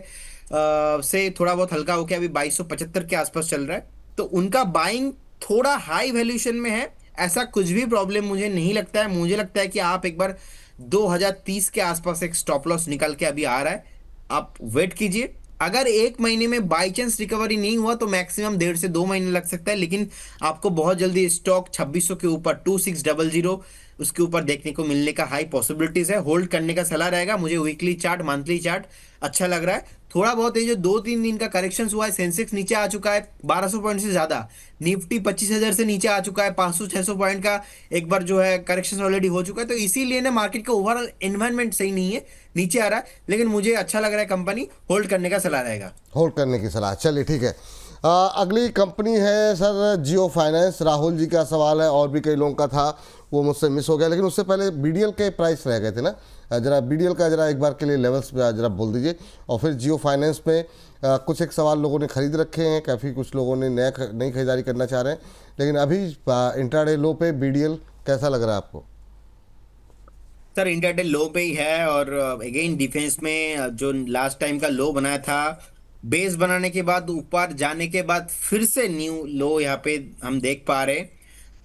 से थोड़ा बहुत हल्का होकर अभी 2,275 के आसपास चल रहा है। तो उनका बाइंग थोड़ा हाई वैल्यूएशन में है, ऐसा कुछ भी प्रॉब्लम मुझे नहीं लगता है। मुझे लगता है कि आप एक बार 2030 के आसपास एक स्टॉप लॉस निकल के अभी आ रहा है, आप वेट कीजिए। अगर 1 महीने में बाई चांस रिकवरी नहीं हुआ तो मैक्सिमम 1.5 से 2 महीने लग सकता है, लेकिन आपको बहुत जल्दी स्टॉक 2,600 के ऊपर 2600 उसके ऊपर देखने को मिलने का हाई पॉसिबिलिटीज है। होल्ड करने का सलाह रहेगा। मुझे वीकली चार्ट, मंथली चार्ट अच्छा लग रहा है। थोड़ा बहुत ये जो 2-3 दिन का करेक्शन हुआ है, सेंसेक्स नीचे आ चुका है 1200 पॉइंट से ज्यादा, निफ्टी 25,000 से नीचे आ चुका है, 500-600 पॉइंट का एक बार जो है करेक्शन ऑलरेडी हो चुका है। तो इसीलिए ना मार्केट का ओवरऑल एनवायरनमेंट सही नहीं है, नीचे आ रहा है। लेकिन मुझे अच्छा लग रहा है, कंपनी होल्ड करने का सलाह रहेगा। होल्ड करने की सलाह, चलिए ठीक है। अगली कंपनी है सर जियो फाइनेंस। राहुल जी का सवाल है और भी कई लोगों का था, वो मुझसे मिस हो गया। लेकिन उससे पहले बीडीएल के प्राइस रह गए थे ना, जरा बीडीएल का जरा एक बार के लिए लेवल्स जरा बोल दीजिए। और फिर जियो फाइनेंस पे कुछ एक सवाल लोगों ने खरीद रखे हैं, काफ़ी कुछ लोगों ने नई खरीदारी करना चाह रहे हैं। लेकिन अभी इंट्राडे लो पे बीडीएल कैसा लग रहा है आपको? सर इंटरडे लो पे ही है, और अगेन डिफेंस में जो लास्ट टाइम का लो बनाया था, बेस बनाने के बाद ऊपर जाने के बाद फिर से न्यू लो यहाँ पे हम देख पा रहे हैं।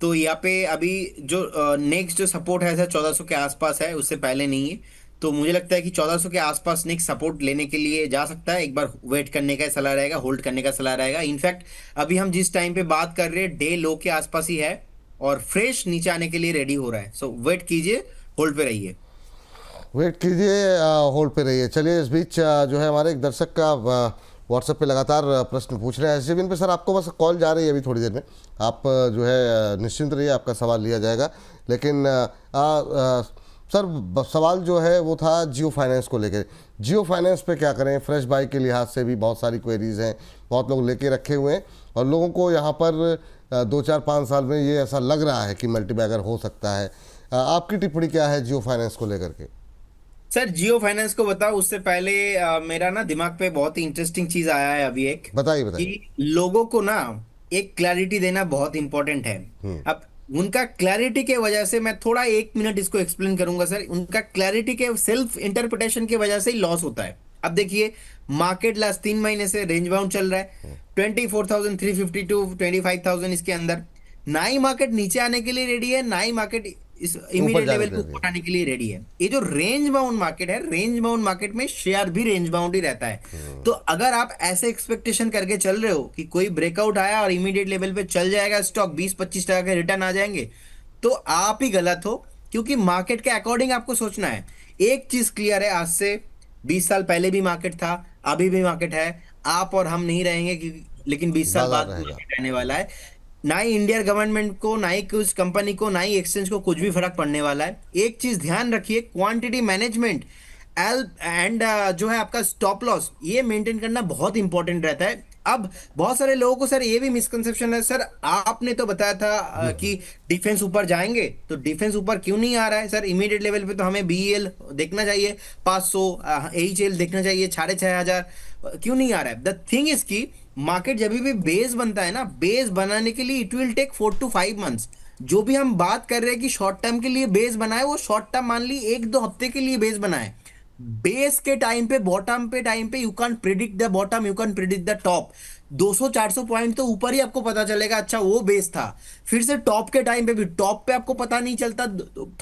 तो यहाँ पे अभी जो नेक्स्ट जो सपोर्ट है सर 1400 के आसपास है, उससे पहले नहीं है। तो मुझे लगता है कि 1400 के आसपास नेक्स्ट सपोर्ट लेने के लिए जा सकता है। एक बार वेट करने का सलाह रहेगा, होल्ड करने का सलाह रहेगा। इनफैक्ट अभी हम जिस टाइम पे बात कर रहे हैं डे लो के आसपास ही है, और फ्रेश नीचे आने के लिए रेडी हो रहा है। सो वेट कीजिए, होल्ड पे रहिए। वेट कीजिए, होल्ड पे रहिए। चलिए, इस बीच जो है हमारे एक दर्शक का व्हाट्सएप पे लगातार प्रश्न पूछ रहे हैं एसजेविन पे। सर आपको बस कॉल जा रही है अभी थोड़ी देर में, आप जो है निश्चिंत रहिए, आपका सवाल लिया जाएगा। लेकिन सर सवाल जो है वो था जियो फाइनेंस को लेकर। जियो फाइनेंस पे क्या करें? फ्रेश बाई के लिहाज से भी बहुत सारी क्वेरीज हैं, बहुत लोग लेके रखे हुए हैं, और लोगों को यहाँ पर 2-4-5 साल में ये ऐसा लग रहा है कि मल्टीबैगर हो सकता है। आपकी टिप्पणी क्या है जियो फाइनेंस को लेकर के? सर जियो फाइनेंस को बताओ उससे पहले मेरा ना दिमाग पे बहुत ही इंटरेस्टिंग चीज आया है अभी एक, बताइए बताइए। कि लोगों को ना एक क्लैरिटी देना बहुत इंपॉर्टेंट है। अब उनका क्लैरिटी के वजह से, मैं थोड़ा 1 मिनट इसको एक्सप्लेन करूंगा सर, उनका क्लैरिटी के सेल्फ इंटरप्रिटेशन की वजह से ही लॉस होता है। अब देखिए, मार्केट लास्ट 3 महीने से रेंज बाउंड चल रहा है 24,350 टू 25,000, इसके अंदर ना ही मार्केट नीचे आने के लिए रेडी है, ना ही मार्केट इस इमीडिएट लेवल को ऊपर आने के लिए रेडी है। ये जो रेंज बाउंड मार्केट है, रेंज बाउंड मार्केट में शेयर भी रेंज बाउंड ही रहता है। तो अगर आप ऐसे एक्सपेक्टेशन करके चल रहे हो कि कोई ब्रेकआउट आया और इमीडिएट लेवल पे चल जाएगा स्टॉक, 20-25% के रिटर्न आ जाएंगे, तो आप ही गलत हो। क्योंकि मार्केट के अकॉर्डिंग आपको सोचना है। एक चीज क्लियर है, आज से 20 साल पहले भी मार्केट था, अभी भी मार्केट है। आप और हम नहीं रहेंगे, लेकिन 20 साल बाद मार्केट रहने वाला है। ना ही इंडियन गवर्नमेंट को, ना ही कुछ कंपनी को, ना ही एक्सचेंज को कुछ भी फर्क पड़ने वाला है। एक चीज ध्यान रखिए, क्वांटिटी मैनेजमेंट एंड जो है आपका स्टॉप लॉस, ये मेंटेन करना बहुत इंपॉर्टेंट रहता है। अब बहुत सारे लोगों को सर ये भी मिसकंसेप्शन है, सर आपने तो बताया था कि डिफेंस ऊपर जाएंगे, तो डिफेंस ऊपर क्यों नहीं आ रहा है सर? इमीडिएट लेवल पे तो हमें बीईएल देखना चाहिए 500, एचएल देखना चाहिए 6,500, क्यों नहीं आ रहा है? द थिंग इज की मार्केट जब भी बेस बनता है ना, बेस बनाने के लिए it will take 4 to 5 months. जो भी हम बात कर रहे हैं कि शॉर्ट टर्म के लिए बेस बनाए, वो शॉर्ट टर्म मान ली 1-2 हफ्ते के लिए बेस बनाए। बेस के टाइम पे, बॉटम पे टाइम पे, you can predict the bottom, you can predict the top. 200-400 point तो ऊपर ही आपको पता चलेगा, अच्छा वो बेस था। फिर से टॉप के टाइम पे भी, टॉप पे आपको पता नहीं चलता,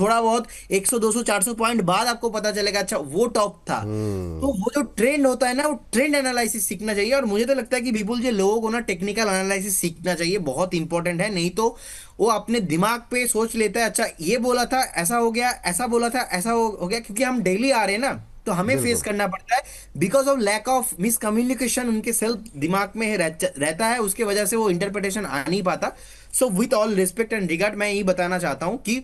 थोड़ा बहुत 100, 200, 400 पॉइंट बाद आपको पता चलेगा अच्छा वो टॉप था। तो वो जो ट्रेंड होता है ना, वो ट्रेंड एनालिसिस सीखना चाहिए। और मुझे तो लगता है कि विपुल जी, लोगों को ना टेक्निकल एनालिसिस सीखना चाहिए, बहुत इंपॉर्टेंट है। नहीं तो वो अपने दिमाग पे सोच लेता है, अच्छा ये बोला था ऐसा हो गया, ऐसा बोला था ऐसा हो गया। क्योंकि हम डेली आ रहे हैं ना, तो हमें फेस करना पड़ता है because of lack of miscommunication, उनके सेल्फ दिमाग में रहता है, उसके वजह से वो इंटरप्रिटेशन आ नहीं पाता। So with all respect and regard, मैं यही बताना चाहता हूं कि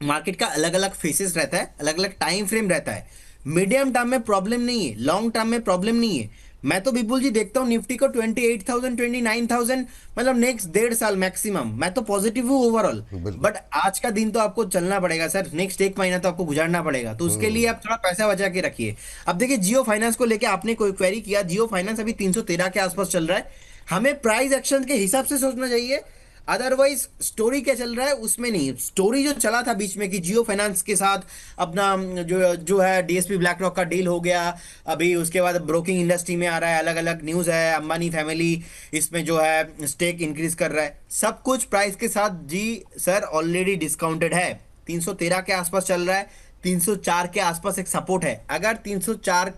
मार्केट का अलग अलग फेसेस रहता है, अलग अलग टाइम फ्रेम रहता है। मीडियम टर्म में प्रॉब्लम नहीं है, लॉन्ग टर्म में प्रॉब्लम नहीं है। मैं तो विपुल जी देखता हूँ निफ्टी को 28,000, 29,000, मतलब नेक्स्ट 1.5 साल मैक्सिमम। मैं तो पॉजिटिव हूँ ओवरऑल, बट आज का दिन तो आपको चलना पड़ेगा सर, नेक्स्ट 1 महीना तो आपको गुजारना पड़ेगा। तो उसके लिए आप थोड़ा पैसा बचा के रखिए। अब देखिए, जियो फाइनेंस को लेकर आपने कोई क्वेरी किया, जियो फाइनेंस अभी 313 के आसपास चल रहा है। हमें प्राइस एक्शन के हिसाब से सोचना चाहिए, अदरवाइज स्टोरी क्या चल रहा है उसमें नहीं। स्टोरी जो चला था बीच में कि जियो फाइनेंस के साथ अपना जो है डीएसपी ब्लैक रॉक का डील हो गया, अभी उसके बाद ब्रोकिंग इंडस्ट्री में आ रहा है, अलग अलग न्यूज है, अंबानी फैमिली इसमें जो है स्टेक इंक्रीज कर रहा है, सब कुछ प्राइस के साथ जी सर ऑलरेडी डिस्काउंटेड है। 313 के आसपास चल रहा है, 304 के आसपास एक सपोर्ट है। अगर 304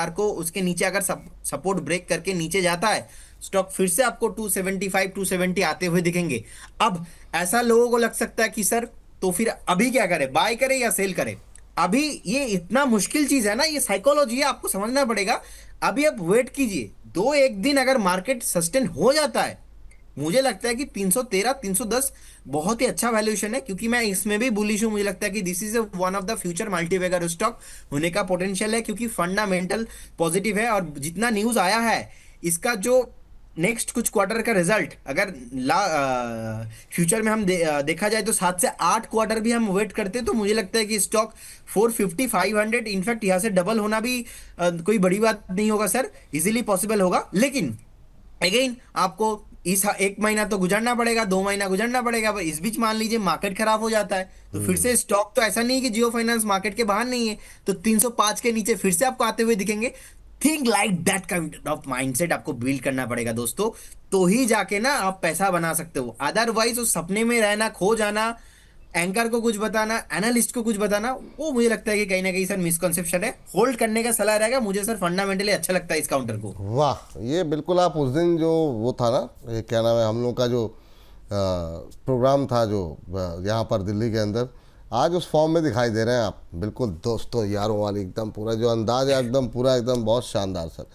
को उसके नीचे अगर सपोर्ट ब्रेक करके नीचे जाता है, स्टॉक फिर से आपको 275, 270 आते हुए दिखेंगे। अब ऐसा लोगों को लग सकता है कि सर तो फिर अभी क्या करें, बाय करें या सेल करें? अभी ये इतना मुश्किल चीज है ना, ये साइकोलॉजी है, आपको समझना पड़ेगा। अभी आप वेट कीजिए, दो एक दिन अगर मार्केट सस्टेन हो जाता है, मुझे लगता है कि 313 310 बहुत ही अच्छा वैल्यूएशन है, क्योंकि मैं इसमें भी बुलिश हूं। मुझे लगता है कि this is one of the future multibagger stock होने का पोटेंशियल है, क्योंकि फंडामेंटल पॉजिटिव है। और जितना न्यूज आया है, इसका जो नेक्स्ट कुछ क्वार्टर का रिजल्ट अगर फ्यूचर में हम देखा जाए तो 7 से 8 क्वार्टर भी हम वेट करते हैं, तो मुझे लगता है कि स्टॉक 450 500 इनफैक्ट यहाँ से डबल होना भी कोई बड़ी बात नहीं होगा सर, इजीली पॉसिबल होगा। लेकिन अगेन आपको इस एक महीना तो गुजरना पड़ेगा, 2 महीना गुजरना पड़ेगा। अब इस बीच मान लीजिए मार्केट खराब हो जाता है, तो फिर से स्टॉक तो ऐसा नहीं कि जियो फाइनेंस मार्केट के बाहर नहीं है, तो 305 के नीचे फिर से आपको आते हुए दिखेंगे। Think like that kind of mindset आपको बिल्ड करना पड़ेगा दोस्तों, तो ही जाके ना आप पैसा बना सकते हो। अदरवाइज उस सपने में रहना, खो जाना, एंकर को कुछ बताना, एनालिस्ट को कुछ बताना, वो मुझे लगता है कि कहीं ना कहीं सर मिसकॉन्सेप्शन है। होल्ड करने का सलाह रहेगा मुझे सर, फंडामेंटली अच्छा लगता है इस काउंटर को। वाह, ये बिल्कुल आप उस दिन जो वो था ना, ये क्या नाम है, हम लोग का जो प्रोग्राम था जो यहाँ पर दिल्ली के अंदर, आज उस फॉर्म में दिखाई दे रहे हैं आप। बिल्कुल दोस्तों यारों वाली एकदम पूरा जो अंदाज है, एकदम पूरा एकदम बहुत शानदार सर।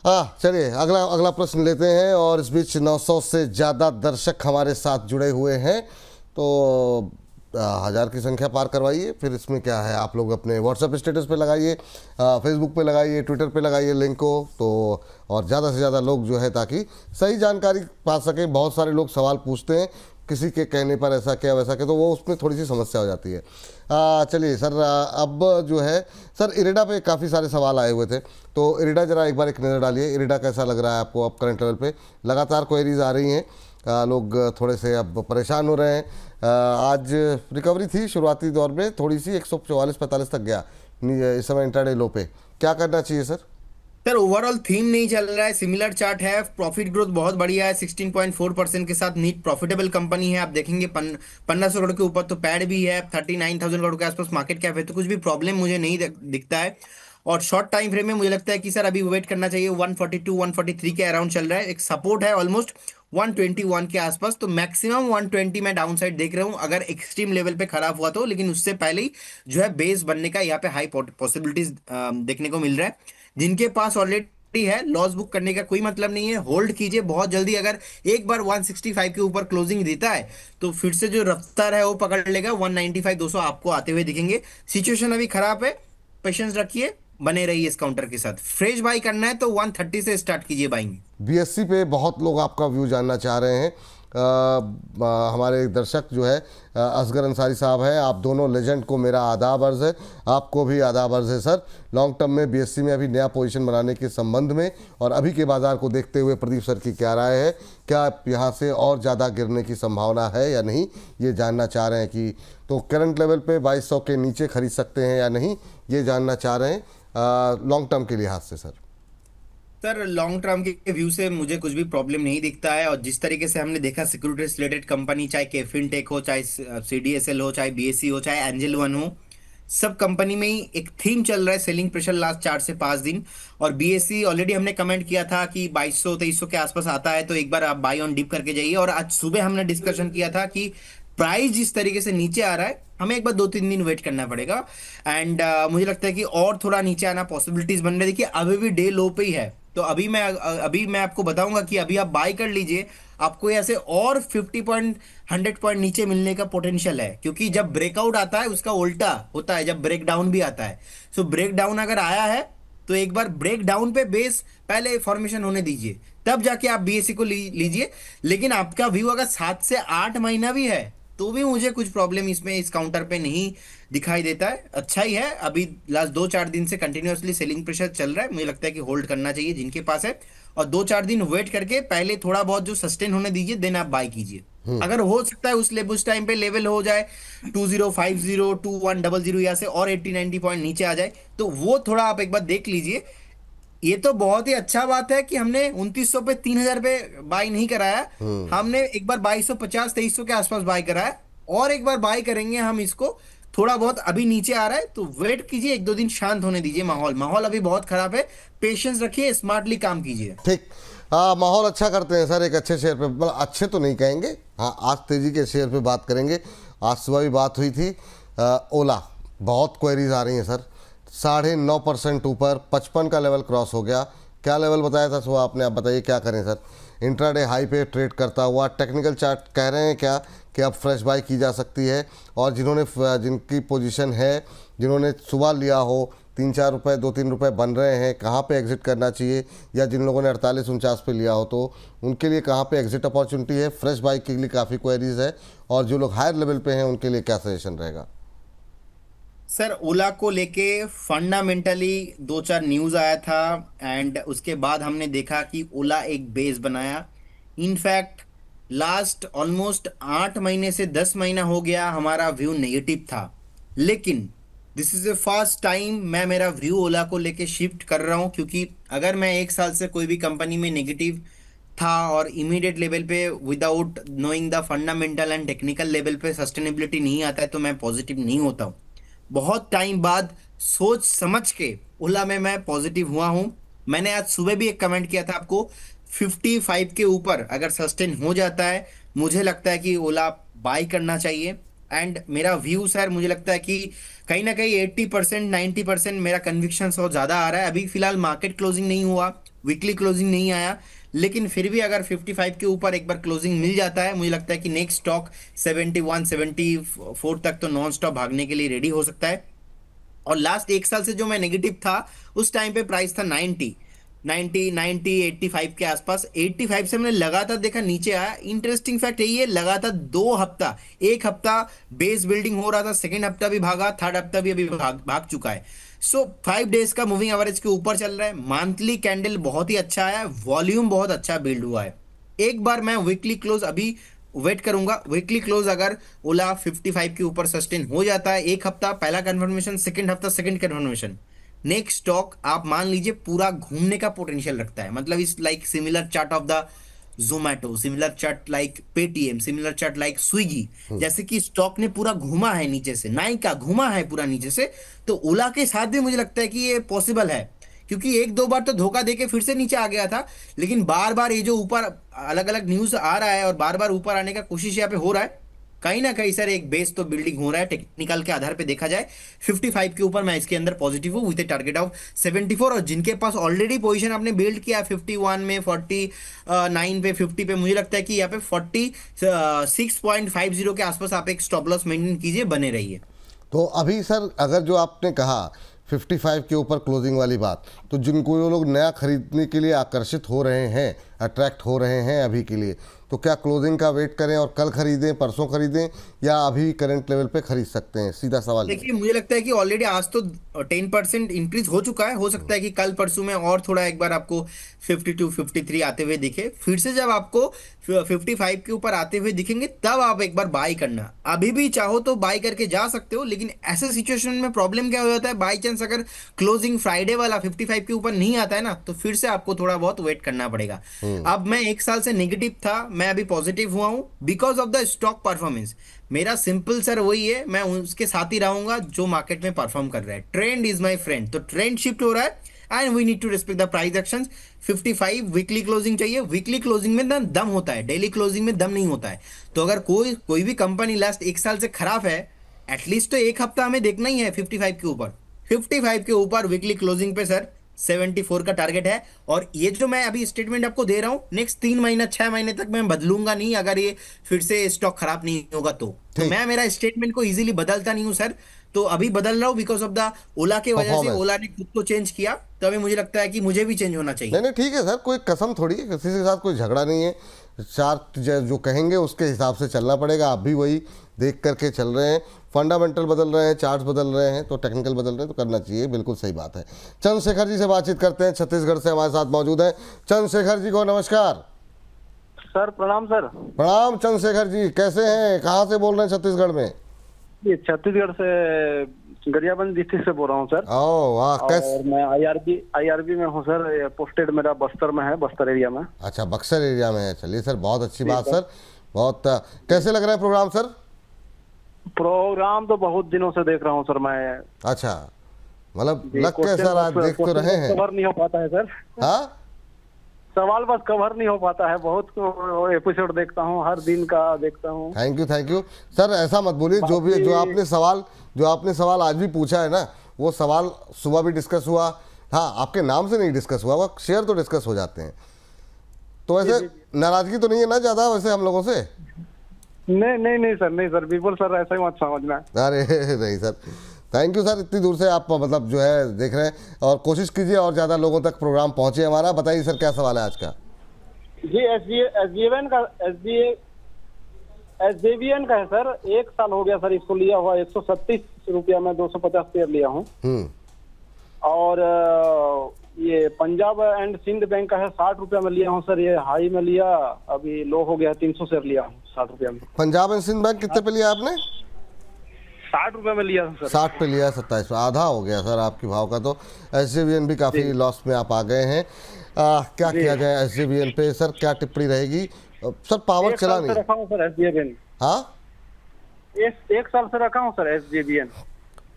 हाँ, चलिए अगला प्रश्न लेते हैं। और इस बीच 900 से ज़्यादा दर्शक हमारे साथ जुड़े हुए हैं, तो 1000 की संख्या पार करवाइए। फिर इसमें क्या है, आप लोग अपने व्हाट्सएप स्टेटस पे लगाइए, फेसबुक पे लगाइए, ट्विटर पे लगाइए लिंक को, तो और ज़्यादा से ज़्यादा लोग जो है, ताकि सही जानकारी पा सकें। बहुत सारे लोग सवाल पूछते हैं, किसी के कहने पर ऐसा क्या वैसा क्या, तो वो उसमें थोड़ी सी समस्या हो जाती है। चलिए सर, अब जो है सर, इरिडा पे काफ़ी सारे सवाल आए हुए थे, तो इरिडा जरा एक बार एक नज़र डालिए। इरिडा कैसा लग रहा है आपको अब करंट लेवल पे? लगातार क्वेरीज आ रही हैं, लोग थोड़े से अब परेशान हो रहे हैं। आज रिकवरी थी शुरुआती दौर में, थोड़ी सी 144-45 तक गया, इस समय इंट्राडे लो पे। क्या करना चाहिए सर? सर ओवरऑल थीम नहीं चल रहा है, सिमिलर चार्ट है, प्रॉफिट ग्रोथ बहुत बढ़िया है 16.4% के साथ, नीट प्रॉफिटेबल कंपनी है। आप देखेंगे 1500 करोड़ के ऊपर तो पैड भी है, 39,000 करोड़ के आसपास मार्केट कैप है, तो कुछ भी प्रॉब्लम मुझे नहीं दिखता है। और शॉर्ट टाइम फ्रेम में मुझे लगता है कि सर अभी वेट करना चाहिए, 142 143 के अराउंड चल रहा है। एक सपोर्ट है ऑलमोस्ट 121 के आसपास, तो मैक्सिमम 120 में डाउन साइड देख रहा हूं अगर एक्सट्रीम लेवल पे खराब हुआ तो। लेकिन उससे पहले ही जो है बेस बनने का यहाँ पे हाई पॉसिबिलिटीज देखने को मिल रहा है। जिनके पास ऑलरेडी है, लॉस बुक करने का कोई मतलब नहीं है, होल्ड कीजिए बहुत जल्दी। अगर एक बार 165 के ऊपर क्लोजिंग देता है तो फिर से जो रफ्तार है वो पकड़ लेगा, 195 200 आपको आते हुए दिखेंगे। सिचुएशन अभी खराब है, पेशेंस रखिए, बने रहिए इस काउंटर के साथ। फ्रेश बाई करना है तो 130 से स्टार्ट कीजिए बाइंग। बीएससी पे बहुत लोग आपका व्यू जानना चाह रहे हैं। हमारे दर्शक जो है असगर अंसारी साहब हैं, आप दोनों लेजेंड को मेरा आदाब अर्ज़ है, आपको भी आदाब अर्ज़ है सर। लॉन्ग टर्म में बीएससी में अभी नया पोजीशन बनाने के संबंध में और अभी के बाज़ार को देखते हुए प्रदीप सर की क्या राय है? क्या यहाँ से और ज़्यादा गिरने की संभावना है या नहीं, ये जानना चाह रहे हैं। कि तो करंट लेवल पे 2200 के नीचे खरीद सकते हैं या नहीं, ये जानना चाह रहे हैं लॉन्ग टर्म के लिहाज से सर। सर लॉन्ग टर्म के व्यू से मुझे कुछ भी प्रॉब्लम नहीं दिखता है। और जिस तरीके से हमने देखा सिक्योरिटीज रिलेटेड कंपनी, चाहे केफिन टेक हो, चाहे सीडीएसएल हो, चाहे बीएससी हो, चाहे एंजल वन हो, सब कंपनी में ही एक थीम चल रहा है, सेलिंग प्रेशर लास्ट 4 से 5 दिन। और बीएससी ऑलरेडी हमने कमेंट किया था कि 2200-2300 के आसपास आता है तो एक बार आप बाई ऑन डिप करके जाइए। और आज सुबह हमने डिस्कशन किया था कि प्राइस जिस तरीके से नीचे आ रहा है, हमें एक बार 2-3 दिन वेट करना पड़ेगा। एंड मुझे लगता है कि और थोड़ा नीचे आना पॉसिबिलिटीज बन रही है। देखिए अभी भी डे लो पे ही है, तो अभी मैं आपको बताऊंगा कि अभी आप बाय कर लीजिए, आपको ऐसे और 50 पॉइंट 100 पॉइंट नीचे मिलने का पोटेंशियल है। क्योंकि जब ब्रेकआउट आता है उसका उल्टा होता है, जब ब्रेक डाउन भी आता है। सो ब्रेक डाउन अगर आया है तो एक बार ब्रेक डाउन पे बेस पहले फॉर्मेशन होने दीजिए, तब जाके आप बीएससी को लीजिए। लेकिन आपका व्यू अगर 7 से 8 महीना भी है तो भी मुझे कुछ प्रॉब्लम इसमें इस काउंटर पे नहीं दिखाई देता है। अच्छा ही है, अभी लास्ट 2-4 दिन से कंटिन्यूअसली सेलिंग प्रेशर चल रहा है, मुझे लगता है कि होल्ड करना चाहिए जिनके पास है। और 2-4 दिन वेट करके पहले थोड़ा बहुत जो सस्टेन होने दीजिए, देन आप बाय कीजिए। अगर हो सकता है उस टाइम पे लेवल हो जाए 2050 2100 या से और 80-90 पॉइंट नीचे आ जाए, तो वो थोड़ा आप एक बार देख लीजिए। ये तो बहुत ही अच्छा बात है कि हमने 2900 पे 3000 पे बाय नहीं कराया, हमने एक बार 2250-2300 के आसपास बाय कराया, और एक बार बाय करेंगे हम इसको। थोड़ा बहुत अभी नीचे आ रहा है तो वेट कीजिए, 1-2 दिन शांत होने दीजिए। माहौल अभी बहुत खराब है, पेशेंस रखिए, स्मार्टली काम कीजिए। ठीक, माहौल अच्छा करते हैं सर। एक अच्छे शेयर पे, मतलब अच्छे तो नहीं कहेंगे, हाँ आज तेजी के शेयर पे बात करेंगे। आज सुबह भी बात हुई थी। ओला, बहुत क्वेरीज आ रही हैं सर, 9.5% ऊपर 55 का लेवल क्रॉस हो गया। क्या लेवल बताया था सुबह आपने, आप बताइए क्या करें सर? इंट्राडे हाई पे ट्रेड करता हुआ, टेक्निकल चार्ट कह रहे हैं क्या कि अब फ्रेश बाई की जा सकती है? और जिनकी पोजीशन है, जिन्होंने सुबह लिया हो 3-4 रुपये 2-3 रुपये बन रहे हैं, कहाँ पे एग्जिट करना चाहिए? या जिन लोगों ने 48-49 पे लिया हो तो उनके लिए कहाँ पे एग्जिट अपॉर्चुनिटी है? फ्रेश बाई के लिए काफ़ी क्वेरीज है, और जो लोग हायर लेवल पे हैं उनके लिए क्या सजेशन रहेगा? सर ओला को लेके फंडामेंटली 2-4 न्यूज आया था, एंड उसके बाद हमने देखा कि ओला एक बेस बनाया। इनफैक्ट लास्ट ऑलमोस्ट 8 महीने से 10 महीना हो गया हमारा व्यू नेगेटिव था, लेकिन this is a first time मैं मेरा व्यू ओला को लेके शिफ्ट कर रहा हूं, क्योंकि अगर मैं 1 साल से कोई भी कंपनी में नेगेटिव था और इमीडिएट लेवल पे without knowing the fundamental and technical level पे सस्टेनेबिलिटी नहीं आता है तो मैं पॉजिटिव नहीं होता हूँ। बहुत टाइम बाद सोच समझ के ओला में मैं पॉजिटिव हुआ हूं। मैंने आज सुबह भी एक कमेंट किया था आपको, 55 के ऊपर अगर सस्टेन हो जाता है मुझे लगता है कि ओला बाय करना चाहिए। एंड मेरा व्यू सर, मुझे लगता है कि कहीं ना कहीं 80% 90% मेरा कन्विक्शन बहुत ज्यादा आ रहा है। अभी फिलहाल मार्केट क्लोजिंग नहीं हुआ, वीकली क्लोजिंग नहीं आया, लेकिन फिर भी अगर 55 के ऊपर एक बार क्लोजिंग मिल जाता है मुझे लगता है कि नेक्स्ट स्टॉक 71 74 तक तो नॉन स्टॉप भागने के लिए रेडी हो सकता है। और लास्ट 1 साल से जो मैं नेगेटिव था उस टाइम पे प्राइस था 85 के आसपास। 85 से मैंने लगातार देखा नीचे आया। इंटरेस्टिंग फैक्ट यही है, लगातार 2 हफ्ता, एक हफ्ता बेस बिल्डिंग हो रहा था, सेकेंड हफ्ता भी भागा, थर्ड हफ्ता भी अभी भाग चुका है। सो 5 डेज का मूविंग एवरेज के ऊपर चल रहा है। मंथली कैंडल बहुत ही अच्छा है, वॉल्यूम बहुत अच्छा बिल्ड हुआ है। एक बार मैं वीकली क्लोज अभी वेट करूंगा। वीकली क्लोज अगर ओला 55 के ऊपर सस्टेन हो जाता है, एक हफ्ता पहला कंफर्मेशन, सेकंड हफ्ता सेकंड कंफर्मेशन, नेक्स्ट स्टॉक आप मान लीजिए पूरा घूमने का पोटेंशियल रखता है। मतलब इस like similar chart of the Zomato, similar chart like Paytm, similar chart like Swiggy, जैसे कि स्टॉक ने पूरा घूमा है नीचे से, नाइका घूमा है पूरा नीचे से, तो ओला के साथ भी मुझे लगता है कि ये पॉसिबल है। क्योंकि 1-2 बार तो धोखा देके फिर से नीचे आ गया था, लेकिन बार बार ये जो ऊपर अलग अलग न्यूज आ रहा है और बार बार ऊपर आने का कोशिश यहाँ पे हो रहा है, कहीं ना कहीं सर एक बेस तो बिल्डिंग हो रहा है। टेक्निकल के आधार पे देखा जाए 55 के ऊपर मैं इसके अंदर पॉजिटिव हूँ विद ए टारगेट ऑफ 74। और जिनके पास ऑलरेडी पोजीशन आपने बिल्ड किया 51 में, 49 पे, 50 पे, मुझे लगता है कि यहाँ पे 46.50 के आसपास आप एक स्टॉप लॉस मेंटेन कीजिए, बने रहिए। तो अभी सर अगर जो आपने कहा 55 के ऊपर क्लोजिंग वाली बात, तो जिनको वो लोग नया खरीदने के लिए आकर्षित हो रहे हैं, अट्रैक्ट हो रहे हैं अभी के लिए, तो क्या क्लोजिंग का वेट करें और कल खरीदें, परसों खरीदें, या अभी करंट लेवल पे खरीद सकते हैं? सीधा सवाल। देखिए मुझे लगता है कि ऑलरेडी आज तो 10% इंक्रीज हो चुका है। हो सकता है कि कल परसों में और थोड़ा एक बार आपको 52 53 आते हुए दिखे। फिर से जब आपको 55 के ऊपर आते हुए दिखेंगे तब आप एक बार बाई करना। अभी भी चाहो तो बाई करके जा सकते हो, लेकिन ऐसे सिचुएशन में प्रॉब्लम क्या हो जाता है, बाई चांस अगर क्लोजिंग फ्राइडे वाला 55 के ऊपर नहीं आता है ना, तो फिर से आपको थोड़ा बहुत वेट करना पड़ेगा। अब मैं 1 साल से नेगेटिव था, मैं अभी पॉजिटिव हुआ हूं because of the stock performance. मेरा सिंपल सर वही है, मैं उसके साथ ही रहूंगा जो मार्केट में परफॉर्म कर रहा है। ट्रेंड इज माय फ्रेंड, तो ट्रेंड शिफ्ट हो रहा है and we need to respect the price actions. 55 weekly closing चाहिए। वीकली क्लोजिंग में ना दम होता है, डेली क्लोजिंग में दम नहीं होता है। तो अगर कोई भी कंपनी लास्ट 1 साल से खराब है, एटलीस्ट तो एक हफ्ता हमें देखना ही है 55 के ऊपर। 55 के ऊपर वीकली क्लोजिंग पे सर 74 का टारगेट है। और ये जो मैं अभी स्टेटमेंट आपको दे रहा हूं, नेक्स्ट 3 महीना 6 महीने तक मैं बदलूंगा नहीं, अगर ये फिर से स्टॉक खराब नहीं होगा तो मैं मेरा स्टेटमेंट को इजीली बदलता नहीं हूं सर। तो अभी बदल रहा हूं बिकॉज ऑफ द ओला के वजह से। ओला ने खुद को चेंज किया, तो अभी मुझे लगता है कि मुझे भी चेंज होना चाहिए। नहीं ठीक है सर, कोई कसम थोड़ी है, किसी के साथ कोई झगड़ा नहीं है। चार्ट जो कहेंगे उसके हिसाब से चलना पड़ेगा। आप भी वही देख करके चल रहे हैं, फंडामेंटल बदल रहे हैं, चार्ट्स बदल रहे हैं, तो टेक्निकल बदल रहे हैं, तो करना चाहिए, बिल्कुल सही बात है। चंद्रशेखर जी से बातचीत करते हैं, छत्तीसगढ़ से हमारे साथ मौजूद हैं। चंद्रशेखर जी को नमस्कार। सर प्रणाम। सर प्रणाम चंद्रशेखर जी, कैसे हैं, कहाँ से बोल रहे हैं छत्तीसगढ़ में? ये छत्तीसगढ़ से गरियाबंद डिस्ट्रिक्ट से बोल रहा हूँ सर। और मैं आईआरबी में हूँ सर। पोस्टेड मेरा बस्तर में है, बस्तर एरिया में। अच्छा, बक्सर एरिया में है। चलिए सर, बहुत अच्छी बात सर। बहुत कैसे लग रहा है प्रोग्राम सर? प्रोग्राम तो बहुत दिनों से देख रहा हूँ सर मैं। अच्छा, मतलब लग के सर आज देख तो रहे हैं, कवर नहीं हो पाता है सर। हाँ सवाल बस कवर नहीं हो पाता है, बहुत एपिसोड देखता हूँ, हर दिन का देखता हूँ। Thank you sir. ऐसा मत बोलिए, जो आपने सवाल आज भी पूछा है ना, वो सवाल सुबह भी डिस्कस हुआ। हाँ, आपके नाम से नहीं डिस्कस हुआ, वो शेयर तो डिस्कस हो जाते हैं। तो ऐसे नाराजगी तो नहीं है ना ज़्यादा वैसे हम लोगों से? नहीं सर, बिल्कुल सर, ऐसा ही मत समझना। अरे नहीं सर, थैंक यू सर, इतनी दूर से आप मतलब जो है देख रहे हैं, और कोशिश कीजिए और ज़्यादा लोगों तक प्रोग्राम पहुँचे हमारा। बताइए सर, क्या सवाल है आज का? जी, एसजेवीएन का है सर। 1 साल हो गया सर इसको लिया हुआ, 137 रुपया में 250 शेयर लिया हूँ। और ये पंजाब एंड सिंध बैंक का है, 60 रुपया में लिया हूँ सर। ये हाई में लिया, अभी लो हो गया, 300 शेयर लिया हूँ 60 रुपया में। पंजाब एंड सिंध बैंक कितने पे लिया आपने? 60 रुपये में लिया सर। 60 पे लिया, 27 पे, आधा हो गया सर आपकी भाव का। तो एसजेवीएन भी काफ़ी लॉस में आप आ गए हैं। क्या किया जाए एसजेवीएन पे सर, क्या टिप्पणी रहेगी सर? पावर चला नहीं रखा हूँ सर एसजेवीएन। हाँ, 1 साल से रखा हूँ सर एसजेवीएन।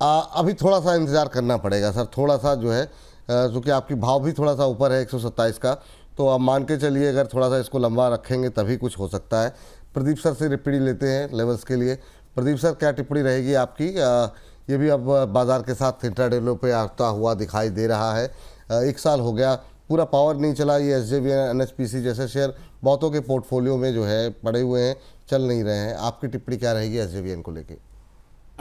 अभी थोड़ा सा इंतजार करना पड़ेगा सर, थोड़ा सा जो है, क्योंकि आपकी भाव भी थोड़ा सा ऊपर है 127 का। तो आप मान के चलिए, अगर थोड़ा सा इसको लंबा रखेंगे तभी कुछ हो सकता है। प्रदीप सर से टिप्पणी लेते हैं लेवल्स के लिए। प्रदीप सर, क्या टिप्पणी रहेगी आपकी? ये भी अब बाजार के साथ इंट्राडे लो पे आता हुआ दिखाई दे रहा है। 1 साल हो गया, पूरा पावर नहीं चला। ये एसजेवीएन, एनएचपीसी जैसे शेयर बहुतों के पोर्टफोलियो में जो है पड़े हुए हैं, चल नहीं रहे हैं। आपकी टिप्पणी क्या रहेगी एसजेवीएन को लेके?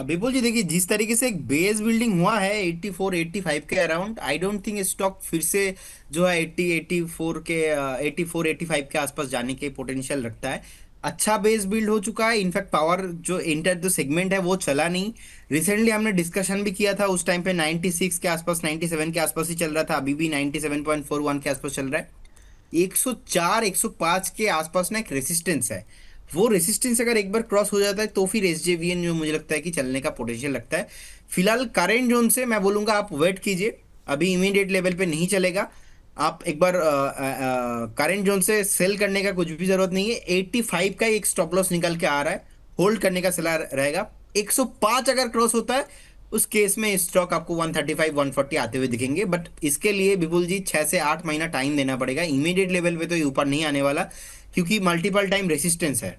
विपुल जी देखिए, जिस तरीके से एक बेस बिल्डिंग हुआ है 84-85 के around, I don't think stock फिर से जो है 84-85 के आसपास जाने के पोटेंशियल रखता है। अच्छा बेस बिल्ड हो चुका है। इनफैक्ट पावर जो इंटर द सेगमेंट है वो चला नहीं। रिसेंटली हमने डिस्कशन भी किया था, उस टाइम पे 96 के आसपास, 97 के आसपास ही चल रहा था। अभी भी 97.41 के आसपास चल रहा है। 104-105 के आसपास ना एक रेसिस्टेंस है। वो रेसिस्टेंस अगर एक बार क्रॉस हो जाता है तो फिर एसजेवीएन जो मुझे लगता है कि चलने का पोटेंशियल लगता है। फिलहाल करेंट जोन से मैं बोलूंगा आप वेट कीजिए, अभी इमीडिएट लेवल पे नहीं चलेगा। आप एक बार करेंट जोन से सेल करने का कुछ भी जरूरत नहीं है। 85 का एक स्टॉप लॉस निकल के आ रहा है, होल्ड करने का सलाह रहेगा। 105 अगर क्रॉस होता है उस केस में स्टॉक आपको 135-140 आते हुए दिखेंगे। बट इसके लिए विपुल जी 6 से 8 महीना टाइम देना पड़ेगा। इमीडिएट लेवल पे तो ये ऊपर नहीं आने वाला, क्योंकि मल्टीपल टाइम रेसिस्टेंस है।